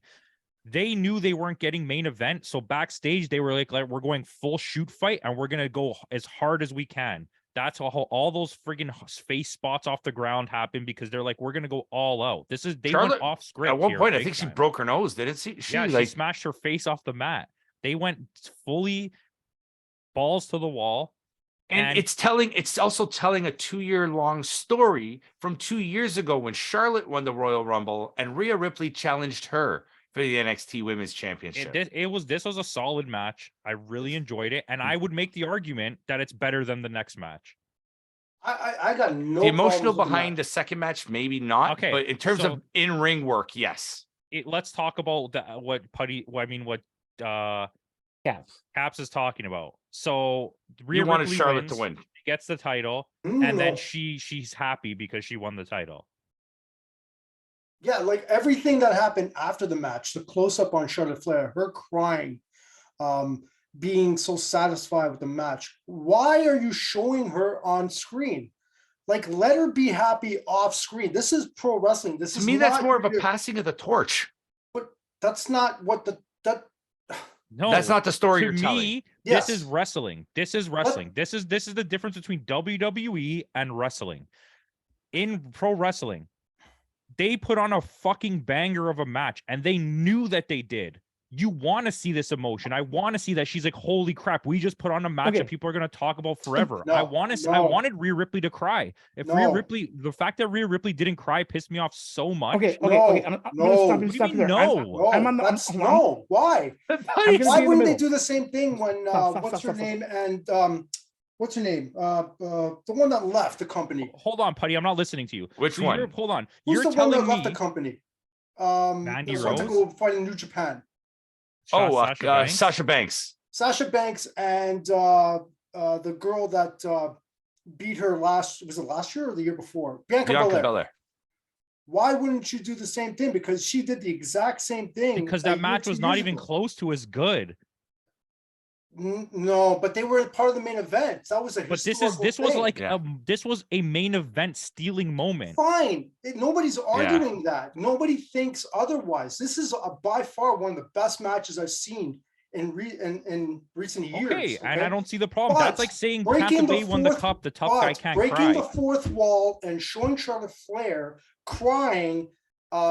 They knew they weren't getting main event, so backstage they were like we're going full shoot fight, and we're gonna go as hard as we can. That's all those friggin' face spots off the ground happened because they're like, we're gonna go all out. They Charlotte, went off script. At one here point, I big think she time. broke her nose, didn't she? Yeah, she smashed her face off the mat. They went fully balls to the wall. And it's also telling a 2-year-long story from 2 years ago when Charlotte won the Royal Rumble and Rhea Ripley challenged her for the NXT Women's Championship. This was a solid match. I really enjoyed it, and I would make the argument that it's better than the next match. I got no. The emotional problems with behind the match. second match, maybe not. Okay, But in terms so- of in-ring work, yes. Let's talk about what Cass. Caps is talking about. So Rhea You wanted Ripley Charlotte wins, to win. gets the title, Mm, and then no. she's happy because she won the title. Yeah, like everything that happened after the match, the close up on Charlotte Flair, her crying, being so satisfied with the match. Why are you showing her on screen? Like, let her be happy off screen. This is pro wrestling. This To is me, that's not more of a your- passing of the torch. But that's not what No, That's not the story to you're me, telling. this is Yes. wrestling. This is wrestling. This is the difference between WWE and wrestling. In pro wrestling, they put on a fucking banger of a match, and they knew that they did. You want to see this emotion. I want to see that she's like, holy crap, we just put on a match Okay. that people are going to talk about forever. No, I wanted Rhea Ripley to cry. If Rhea No. Ripley, the fact that Rhea Ripley didn't cry pissed me off so much. Okay. No, I'm gonna no. stop What you. do you Stop you mean there. no? I'm on the. that's I'm- no. Why? I'm gonna Why be in the wouldn't they middle. do the same thing when Stop, what's her stop. name and what's her name? The one that left the company. Hold on, Putty. I'm not listening to you. Which So one? Hold on. Who's You're the one telling that left the me company? Mandy that went to Rose? go fight in New Japan. Sasha Banks? Sasha Banks. Sasha Banks and the girl that beat her last year or the year before? Bianca Belair. Belair. Why wouldn't you do the same thing? Because she did the exact same thing. because a that year, match 2 was not years even ago. close to as good. No, but they were part of the main event. That was a But this historical was thing. like Yeah. this was a main event stealing moment. Fine. Nobody's arguing that. Nobody thinks otherwise. This is by far one of the best matches I've seen in recent years. Okay, and I don't see the problem. But That's like saying breaking Tampa the Bay won the fourth- cup. The tough guy But can't breaking cry. the fourth wall and showing Charlotte Flair crying,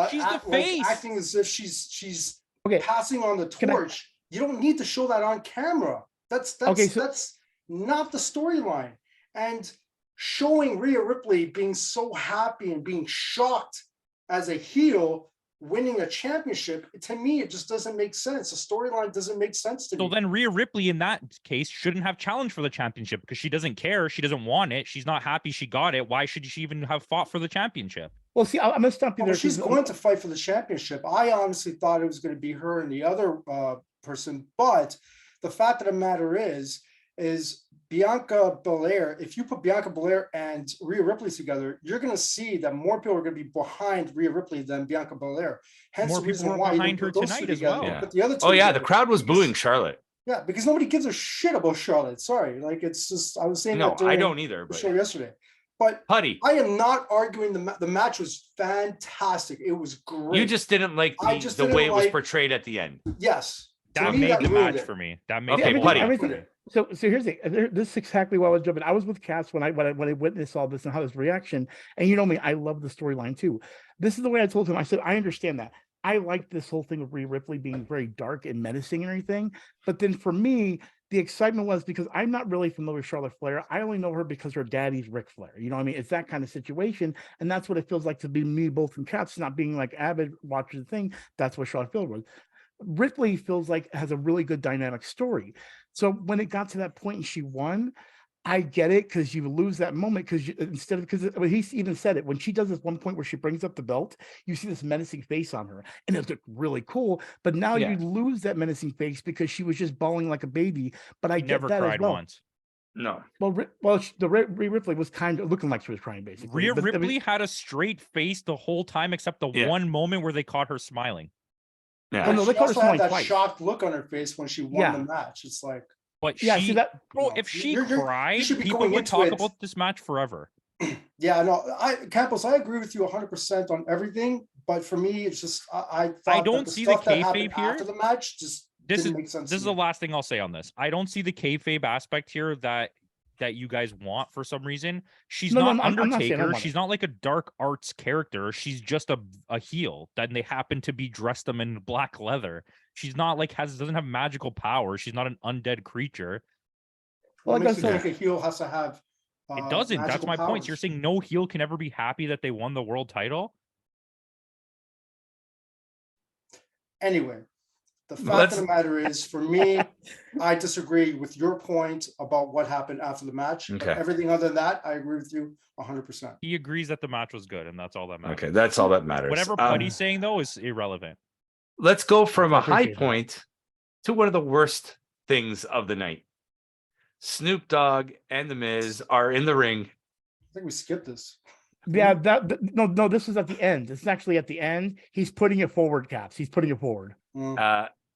She's the like face. acting as if she's Okay. passing on the Can I- torch. You don't need to show that on camera. That's Okay, so- that's not the storyline. And showing Rhea Ripley being so happy and being shocked as a heel winning a championship, to me, it just doesn't make sense. The storyline doesn't make sense to So me. then Rhea Ripley in that case shouldn't have challenged for the championship because she doesn't care. She doesn't want it. She's not happy she got it. Why should she even have fought for the championship? Well, see, I'm gonna stop you Well, there. she's 'cause- going to fight for the championship. I honestly thought it was going to be her and the other person, but the fact of the matter is Bianca Belair. If you put Bianca Belair and Rhea Ripley together, you're going to see that more people are going to be behind Rhea Ripley than Bianca Belair. Hence More the people reason were why you behind put her those tonight two as together. well. Yeah. But the other two Oh yeah, the together, crowd was because- booing Charlotte. Yeah, because nobody gives a shit about Charlotte. Sorry, like it's just I was saying No, that during I don't either. the But show yesterday. But Putty, I am not arguing the match was fantastic. It was great. you just didn't like I the just way didn't it was like- portrayed at the end. yes. To That me, made the ruined match it. for me. That made Okay, the Putty. match for everything- me. So here's the this is exactly what I was jumping. I was with Cass when I witnessed all this and how this reaction. And you know me, I love the storyline too. This is the way I told him. I said, I understand that. I like this whole thing of Rhea Ripley being very dark and menacing and everything. But then for me, the excitement was because I'm not really familiar with Charlotte Flair. I only know her because her daddy's Ric Flair. You know what I mean? It's that kind of situation. And that's what it feels like to be me both from Cass, not being like avid watchers of the thing. That's what Charlotte Flair was. Ripley feels like has a really good dynamic story. So when it got to that point and she won, I get it because you lose that moment because instead of because he even said it when she does this one point where she brings up the belt, you see this menacing face on her, and it looked really cool. But now Yeah. you lose that menacing face because she was just bawling like a baby. But I He get never that cried as well. once. No. The Rhea Ripley was kind of looking like she was crying basically. Rhea But, I mean, Ripley had a straight face the whole time except the Yeah. one moment where they caught her smiling. Yeah. Oh, no, they She caught her also had smiling that twice. shocked look on her face when she won Yeah. the match. It's like, But Yeah, she, see that- bro, No, if she you cried, should be people going would into talk it. about this match forever. yeah, no, Campos, I agree with you 100% on everything. But for me, it's just I thought that don't the see the stuff that happened kayfabe here. after the match just This didn't is make sense. this to is me. the last thing I'll say on this. I don't see the kayfabe aspect here that you guys want for some reason. She's No, not I'm not saying I Undertaker. want She's it. not like a dark arts character. She's just a heel. Then they happen to be dressed them in black leather. She's not like doesn't have magical power. She's not an undead creature. Well, What like I makes you said, think a heel has to have? It doesn't. That's magical my point. So you're powers? saying no heel can ever be happy that they won the world title? Anyway, the fact Let's- of the matter is, for me, I disagree with your point about what happened after the match. But Okay. everything other than that, I agree with you 100%. He agrees that the match was good, and that's all that matters. Okay, that's all that matters. Whatever Putty's saying though is irrelevant. Let's go from I a high appreciate that. point to one of the worst things of the night. Snoop Dogg and The Miz are in the ring. I think we skipped this. yeah, no, this is at the end. This is actually at the end. He's putting it forward, Caps. He's putting it forward.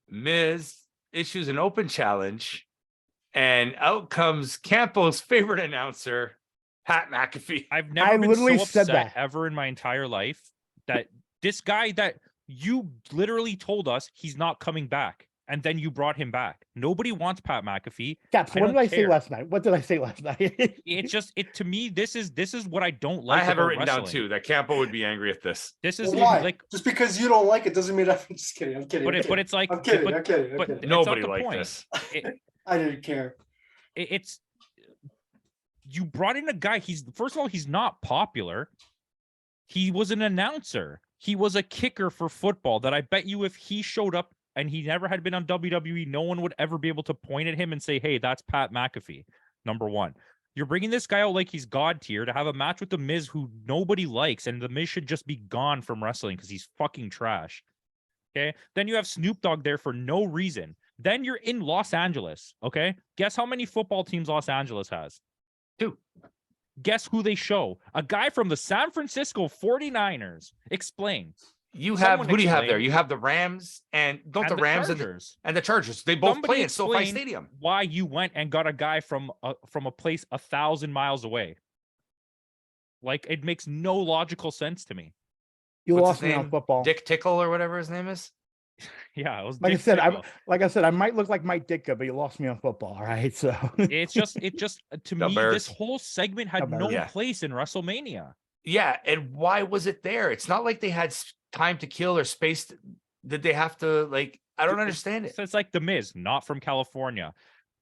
Miz issues an open challenge, and out comes Campo's favorite announcer, Pat McAfee. I've never I been literally so said upset that. ever in my entire life that this guy that you literally told us he's not coming back, and then you brought him back. Nobody wants Pat McAfee. Caps, what don't did I say care. last night? What did I say last night? It's just to me. This is what I don't like. I have it about written down wrestling. too that Campo would be angry at this. This is Well, why? like, Just because you don't like it doesn't mean I'm just kidding. I'm kidding. but it's like, I'm kidding. but, I'm kidding. I'm but kidding. it's not Nobody the liked point. this. I didn't care. It's you brought in a guy. First of all, he's not popular. He was an announcer. He was a kicker for football that I bet you if he showed up and he never had been on WWE, no one would ever be able to point at him and say, hey, that's Pat McAfee. Number one. You're bringing this guy out like he's God tier to have a match with The Miz who nobody likes, and The Miz should just be gone from wrestling because he's fucking trash. Okay. Then you have Snoop Dogg there for no reason. Then you're in Los Angeles. Okay. Guess how many football teams Los Angeles has? 2. Guess who they show? A guy from the San Francisco 49ers. Explain. You have Someone who do you have explain. there? You have the Rams and don't the Rams Chargers. and the Chargers. They both Somebody play in SoFi explain Stadium. why you went and got a guy from a place 1,000 miles away. Like it makes no logical sense to me. You What's lost his me on name? football. Dick Tickle or whatever his name is. Yeah, it was Like I Dick said, Tickle. I might look like Mike Ditka, but you lost me on football. All right, so It just to The me, Bears. this whole segment had The no Bears. Yeah. place in WrestleMania. Yeah, and why was it there? It's not like they had time to kill or space. Did they have to like? I don't understand it. So it's like The Miz, not from California.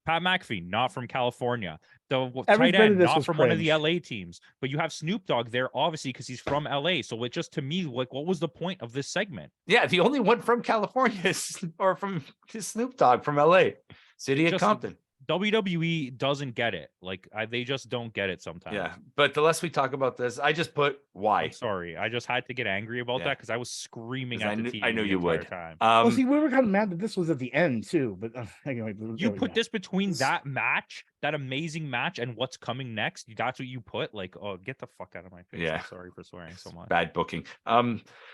Pat McAfee, not from California. The Every tight bit of end, this not was from one of the cringe. LA teams. But you have Snoop Dogg there, obviously, because he's from LA. So it just to me, like, what was the point of this segment? Yeah, the only one from California is or from Snoop Dogg from LA, City of Just- Compton. WWE doesn't get it. Like they just don't get it sometimes. Yeah, but the less we talk about this, I just put why. I'm sorry. I just had to get angry about Yeah. that because I was screaming 'Cause at the TV. I knew the you entire would. Time. well, see, we were kind of mad that this was at the end too. But anyway, You put this between that match, that amazing match, and what's coming next. That's what you put. Like, oh, get the fuck out of my face. Yeah. I'm sorry for swearing so much. Bad booking.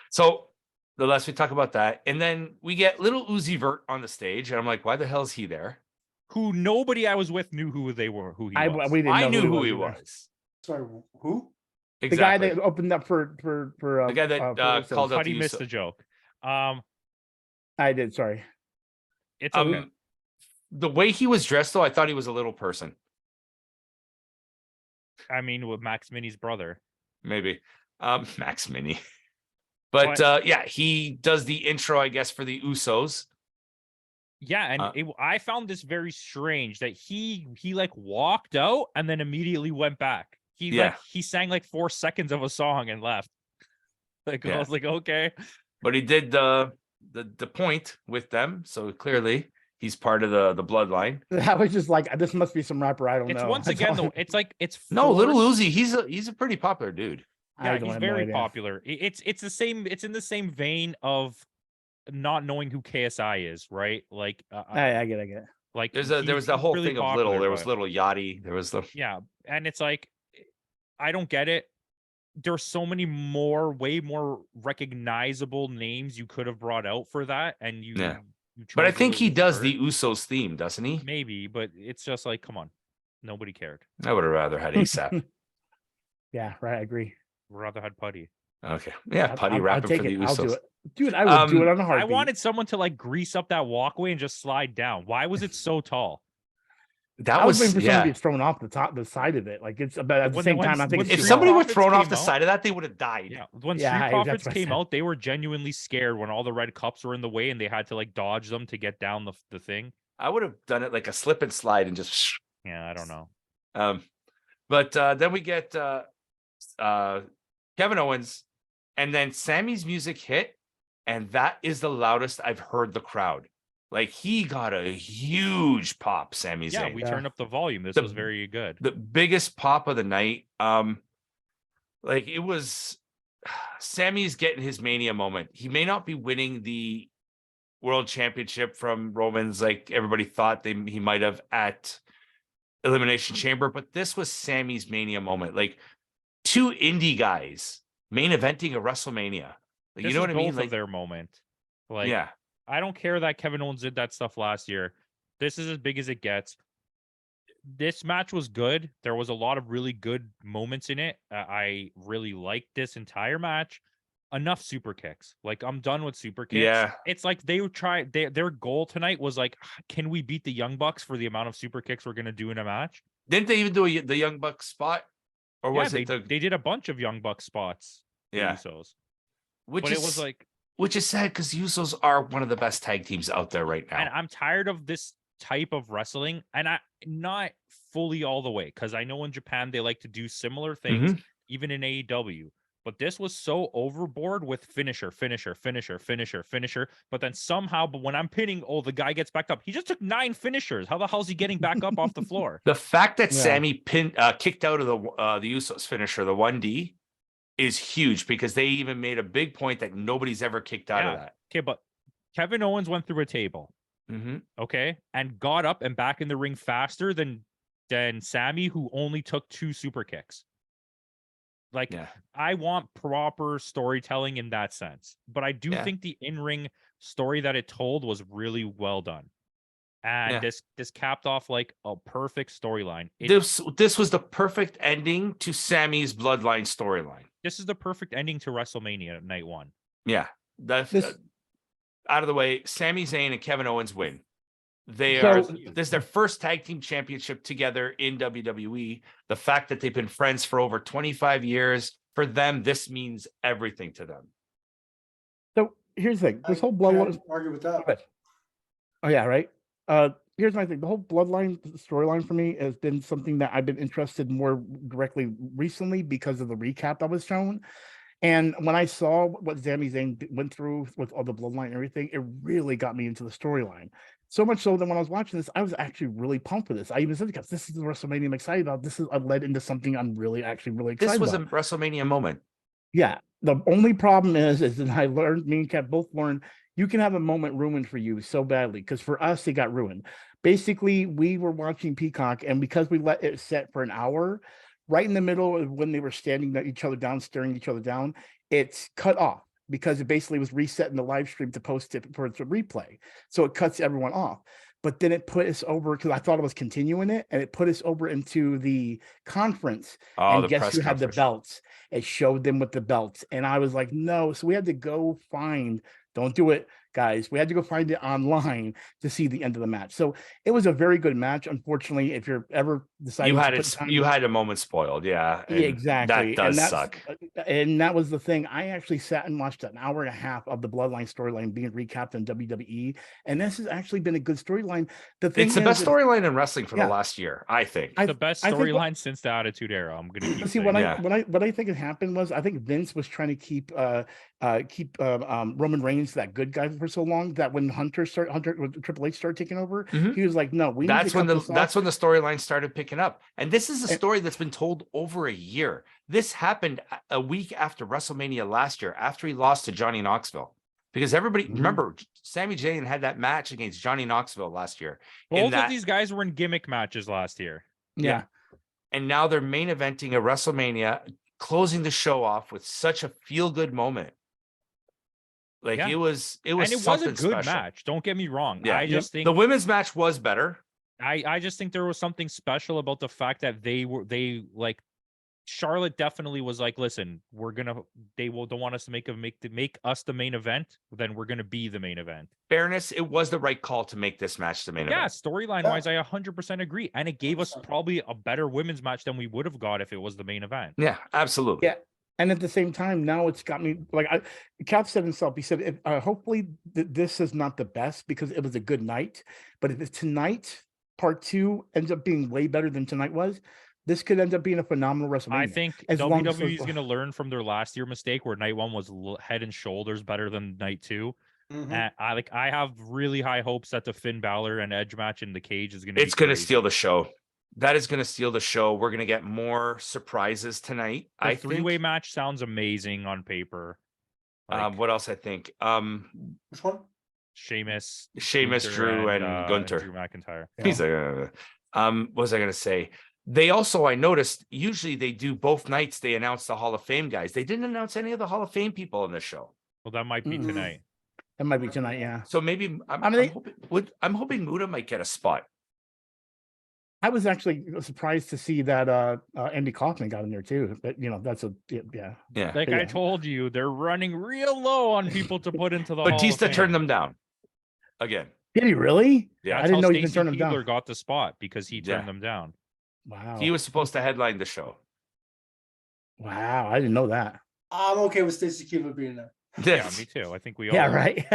So the less we talk about that, and then we get little Uzi Vert on the stage, and I'm like, why the hell is he there? Who nobody I was with knew who they were. Who he was. We didn't I know knew who he either. was. Sorry, who? The guy that opened up for the guy that for called out Putty to missed you. the joke. I did. Sorry. It's okay. The way he was dressed, though, I thought he was a little person. I mean, with Max Mini's brother. Maybe. Max Mini. But yeah, he does the intro, I guess, for the Usos. Yeah, and I found this very strange that he like walked out and then immediately went back. He sang like 4 seconds of a song and left. Like I was like, okay. But he did the point with them, so clearly he's part of the bloodline. That was just like, this must be some rapper I don't know. Once again though, it's like it's no Little Uzi. He's a pretty popular dude. Yeah, he's very popular. It's the same. It's in the same vein of not knowing who KSI is, right? Like I get it. Like there was that whole really thing of popular, Little. There was Little Yachty. There was the and it's like I don't get it. There's so many way more recognizable names you could have brought out for that, and you but I think he does the Usos theme, doesn't he? Maybe, but it's just like, come on, nobody cared. I would have rather had ASAP. Yeah, right. I agree. Rather had Putty. Okay, yeah, Putty rapping for the Usos. I'll do it. Dude, I would do it on a heartbeat. I wanted someone to like grease up that walkway and just slide down. Why was it so tall? I was waiting for someone to be thrown off the side of it. Like it's about at the same time. I think if somebody were thrown off the side of that, they would have died. Yeah, when Street Profits came out, they were genuinely scared when all the red cups were in the way and they had to like dodge them to get down the thing. I would have done it like a slip and slide and just. Yeah, I don't know. But then we get Kevin Owens, and then Sammy's music hit, and that is the loudest I've heard the crowd. Like he got a huge pop, Sami Zayn. Yeah, we turned up the volume. This was very good. The biggest pop of the night. Like it was Sammy's getting his Mania moment. He may not be winning the World Championship from Rollins like everybody thought he might have at Elimination Chamber, but this was Sammy's Mania moment. Like 2 indie guys main eventing a WrestleMania. Like, you know what I mean? Like their moment. Like, yeah, I don't care that Kevin Owens did that stuff last year. This is as big as it gets. This match was good. There was a lot of really good moments in it. I really liked this entire match. Enough super kicks. Like I'm done with super kicks. Yeah, it's like they would try. Their goal tonight was like, can we beat the Young Bucks for the amount of super kicks we're gonna do in a match? Didn't they even do the Young Bucks spot? Or was they did a bunch of Young Bucks spots. Yeah, Usos. Which is sad because Usos are one of the best tag teams out there right now. And I'm tired of this type of wrestling, and I not fully all the way because I know in Japan they like to do similar things, even in AEW. But this was so overboard with finisher. But then somehow, when I'm pinning, the guy gets back up. He just took 9 finishers. How the hell is he getting back up off the floor? The fact that Sammy kicked out of the Usos finisher, the 1D, is huge because they even made a big point that nobody's ever kicked out of that. Okay, but Kevin Owens went through a table. Okay, and got up and back in the ring faster than Sammy, who only took 2 super kicks. Like, I want proper storytelling in that sense, but I do think the in-ring story that it told was really well done. And this capped off like a perfect storyline. This was the perfect ending to Sammy's bloodline storyline. This is the perfect ending to WrestleMania night 1. Yeah. That's out of the way. Sami Zayn and Kevin Owens win. This is their first tag team championship together in WWE. The fact that they've been friends for over 25 years, for them, this means everything to them. So here's the thing. This whole bloodline. Argue with that. Oh yeah, right. Here's my thing. The whole bloodline storyline for me has been something that I've been interested more directly recently because of the recap that was shown. And when I saw what Sami Zayn went through with all the bloodline and everything, it really got me into the storyline. So much so that when I was watching this, I was actually really pumped for this. I even said, because this is the WrestleMania I'm excited about. This is led into something I'm really excited about. This was a WrestleMania moment. Yeah. The only problem is that I learned, me and Kat both learned, you can have a moment ruined for you so badly. Because for us, it got ruined. Basically, we were watching Peacock, and because we let it set for an hour, right in the middle of when they were standing each other down, staring each other down, it's cut off because it basically was resetting the live stream to post it for the replay. So it cuts everyone off. But then it put us over, because I thought it was continuing it, and it put us over into the conference. And guess who had the belts? It showed them with the belts. And I was like, no. So we had to go find, don't do it, guys. We had to go find it online to see the end of the match. So it was a very good match. Unfortunately, if you're ever deciding You had to put it. time You had a moment spoiled. Yeah, yeah, and exactly. that does And that's suck. and that was the thing. I actually sat and watched an hour and a half of the Bloodline storyline being recapped on WWE, and this has actually been a good storyline. The thing It's the best is, storyline in wrestling for the yeah. last year, I think. I- The best I think what- storyline since the Attitude Era. I'm gonna keep But see, saying. Yeah. what I think had happened was I think Vince was trying to keep Roman Reigns that good guy for so long that when when Triple H started taking over, Mhm. he was like, no, we need That's to when cut the this off. that's when the storyline started picking up. And this is a And- story that's been told over a year. This happened a week after WrestleMania last year, after he lost to Johnny Knoxville. Because everybody Mhm. remember Sami Zayn had that match against Johnny Knoxville last year. Both that- of these guys were in gimmick matches last year. yeah. And now they're main eventing a WrestleMania, closing the show off with such a feel-good moment. Like Yeah. it was And it was a something good special. match. Don't get me wrong. Yeah. I just think The women's match was better. I just think there was something special about the fact that they like Charlotte definitely was like, listen, they don't want us to make us the main event, then we're gonna be the main event. Fairness, it was the right call to make this match the main Yeah, event. storyline wise, I 100% agree. And it gave us 100%. probably a better women's match than we would have got if it was the main event. Yeah, absolutely. Yeah. And at the same time, now it's got me like Cap said himself. He said, "Hopefully, this is not the best because it was a good night. But if tonight, part 2, ends up being way better than tonight was, this could end up being a phenomenal WrestleMania." I think as long as WWE is those- going to learn from their last year mistake where night 1 was head and shoulders better than night 2. Mhm. And I have really high hopes that the Finn Balor and Edge match in the cage is going to It's going to steal the show. That is going to steal the show. We're going to get more surprises tonight. The I three-way think. match sounds amazing on paper. Like What else? I think Which one? Sheamus, Sheamus, Drew, and Gunter. Drew McIntyre. He's what was I going to say? They also, I noticed, usually they do both nights. They announce the Hall of Fame guys. They didn't announce any of the Hall of Fame people in this show. Well, that might be Mm-mm. tonight. That might be tonight. Yeah. So maybe I'm hoping Muda might get a spot. I was actually surprised to see that Andy Kaufman got in there too. But that's yeah. Yeah. Like Yeah. I told you, they're running real low on people to put into the Hall of Batista Fame. turned them down again. Did he really? Yeah. I That's didn't how know he can Stacey turn him Keibler down. got the spot because he turned Yeah. them down. Wow. He was supposed to headline the show. Wow. I didn't know that. I'm okay with Stacey Keibler being there. Yeah, me too. I think we all Yeah. are. Right.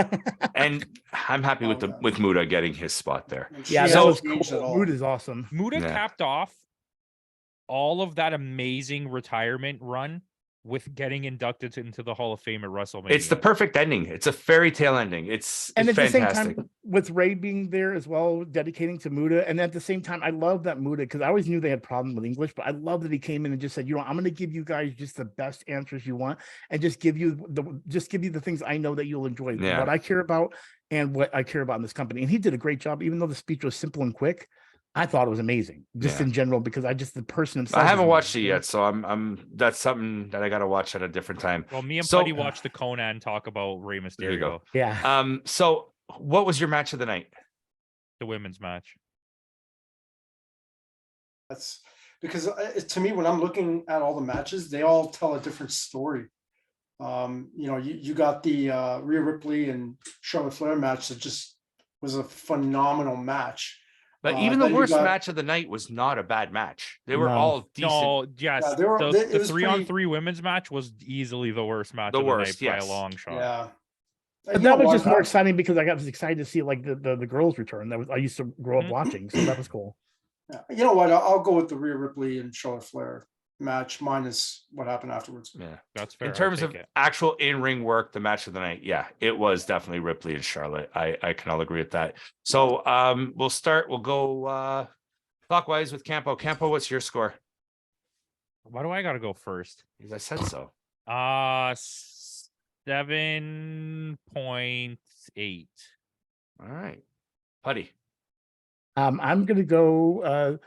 And I'm happy with Oh, yeah. with Muda getting his spot there. And Yeah. she That So- was hasn't changed at cool. all. Mood is awesome. Muda Yeah. capped off all of that amazing retirement run with getting inducted into the Hall of Fame at WrestleMania. It's the perfect ending. It's a fairy tale ending. It's And at the fantastic. same time, with Ray being there as well, dedicating to Muda. And at the same time, I love that Muda because I always knew they had problems with English, but I love that he came in and just said, I'm going to give you guys just the best answers you want, and just give you the things I know that you'll enjoy, Yeah. what I care about and what I care about in this company. And he did a great job, even though the speech was simple and quick. I thought it was amazing, just Yeah. in general, because the person himself. I haven't is watched it amazing. yet, so I'm that's something that I got to watch at a different time. Well, me and So- Putty watched the Conan talk about Rey There you go. Mysterio, Yeah. So what was your match of the night? the women's match. That's because to me, when I'm looking at all the matches, they all tell a different story. You got the Rhea Ripley and Charlotte Flair match that just was a phenomenal match. But even the then you worst got- match of the night was not a bad match. They were No. all decent. No, yes, Yeah, they were- the, it the was 3-on-3 women's match was easily the worst match The of worst, the night by yes. a long shot. Yeah. But that was just more exciting because I was excited to see like the girls return. I used to grow up Mhm. watching, so that was cool. Yeah. You know what? I'll go with the Rhea Ripley and Charlotte Flair match minus what happened afterwards. Yeah. That's fair. In I'll terms take of it. actual in-ring work, the match of the night, yeah, it was definitely Ripley and Charlotte. I can all agree with that. So we'll go clockwise with Campo. Campo, what's your score? Why do I gotta go first? Because I said so. 7.8. All right. Putty. I'm gonna go.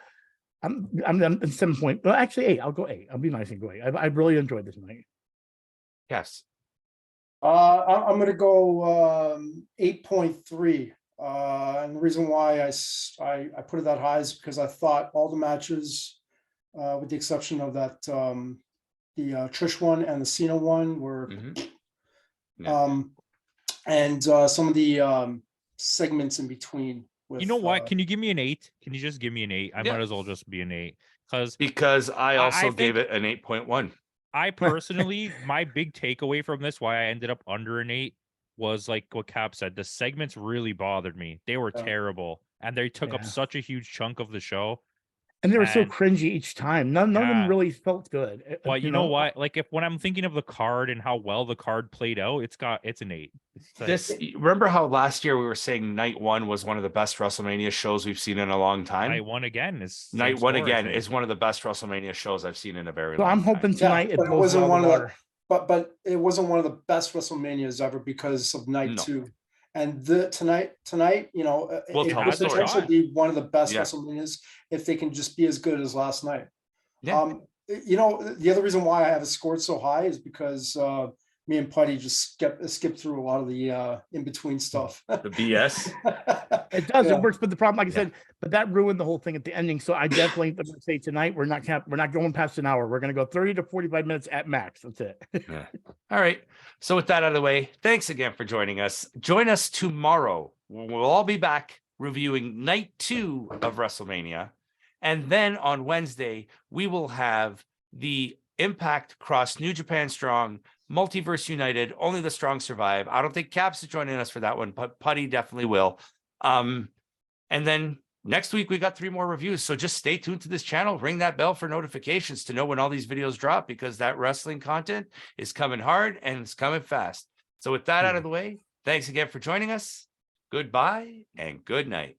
I'm 7 point. Well, actually 8. I'll go 8. I'll be nice and go 8. I really enjoyed this night. Yes. I'm going to go 8.3. And the reason why I put it that high is because I thought all the matches, with the exception of that, the Trish one and the Cena one were, Mhm. Yeah. and some of the segments in between. With, You know what? Can you give me an 8? Can you just give me an 8? I Yeah. might as well just be an 8 because I also I gave think- it an 8.1. I personally, my big takeaway from this, why I ended up under an 8, was like what Cap said. The segments really bothered me. They were Yeah. terrible, and they took up Yeah. such a huge chunk of the show. And they were so And- cringy each time. None of them Yeah. really felt good. But you know what? Like when I'm thinking of the card and how well the card played out, it's an 8. It's like- This remember how last year we were saying night one was one of the best WrestleMania shows we've seen in a long time. night one again is same Night one score, I again think. is one of the best WrestleMania shows I've seen in a very So long I'm time. hoping Yeah, tonight it but it blows wasn't all one the of the- water. but it wasn't one of the best WrestleManias ever because of night No. 2. And tonight, you know, We'll it tell could the story. potentially be one of the best Yeah. WrestleManias if they can just be as good as last night. Yeah. You know, the other reason why I have it scored so high is because me and Putty just skipped through a lot of the in between stuff. The BS. It does. Yeah. It works, but the problem, like I Yeah. said, but that ruined the whole thing at the ending. So I definitely I'm gonna say tonight we're not going past an hour. We're gonna go 30 to 45 minutes at max. That's it. Yeah. All right. So with that out of the way, thanks again for joining us. Join us tomorrow. We'll all be back reviewing night 2 of WrestleMania. And then on Wednesday, we will have the Impact Cross New Japan Strong Multiverse United. Only the strong survive. I don't think Caps is joining us for that one, but Putty definitely will. And then next week we got 3 more reviews. So just stay tuned to this channel. Ring that bell for notifications to know when all these videos drop, because that wrestling content is coming hard and it's coming fast. So with that out of the way, thanks again for joining us. Goodbye and good night.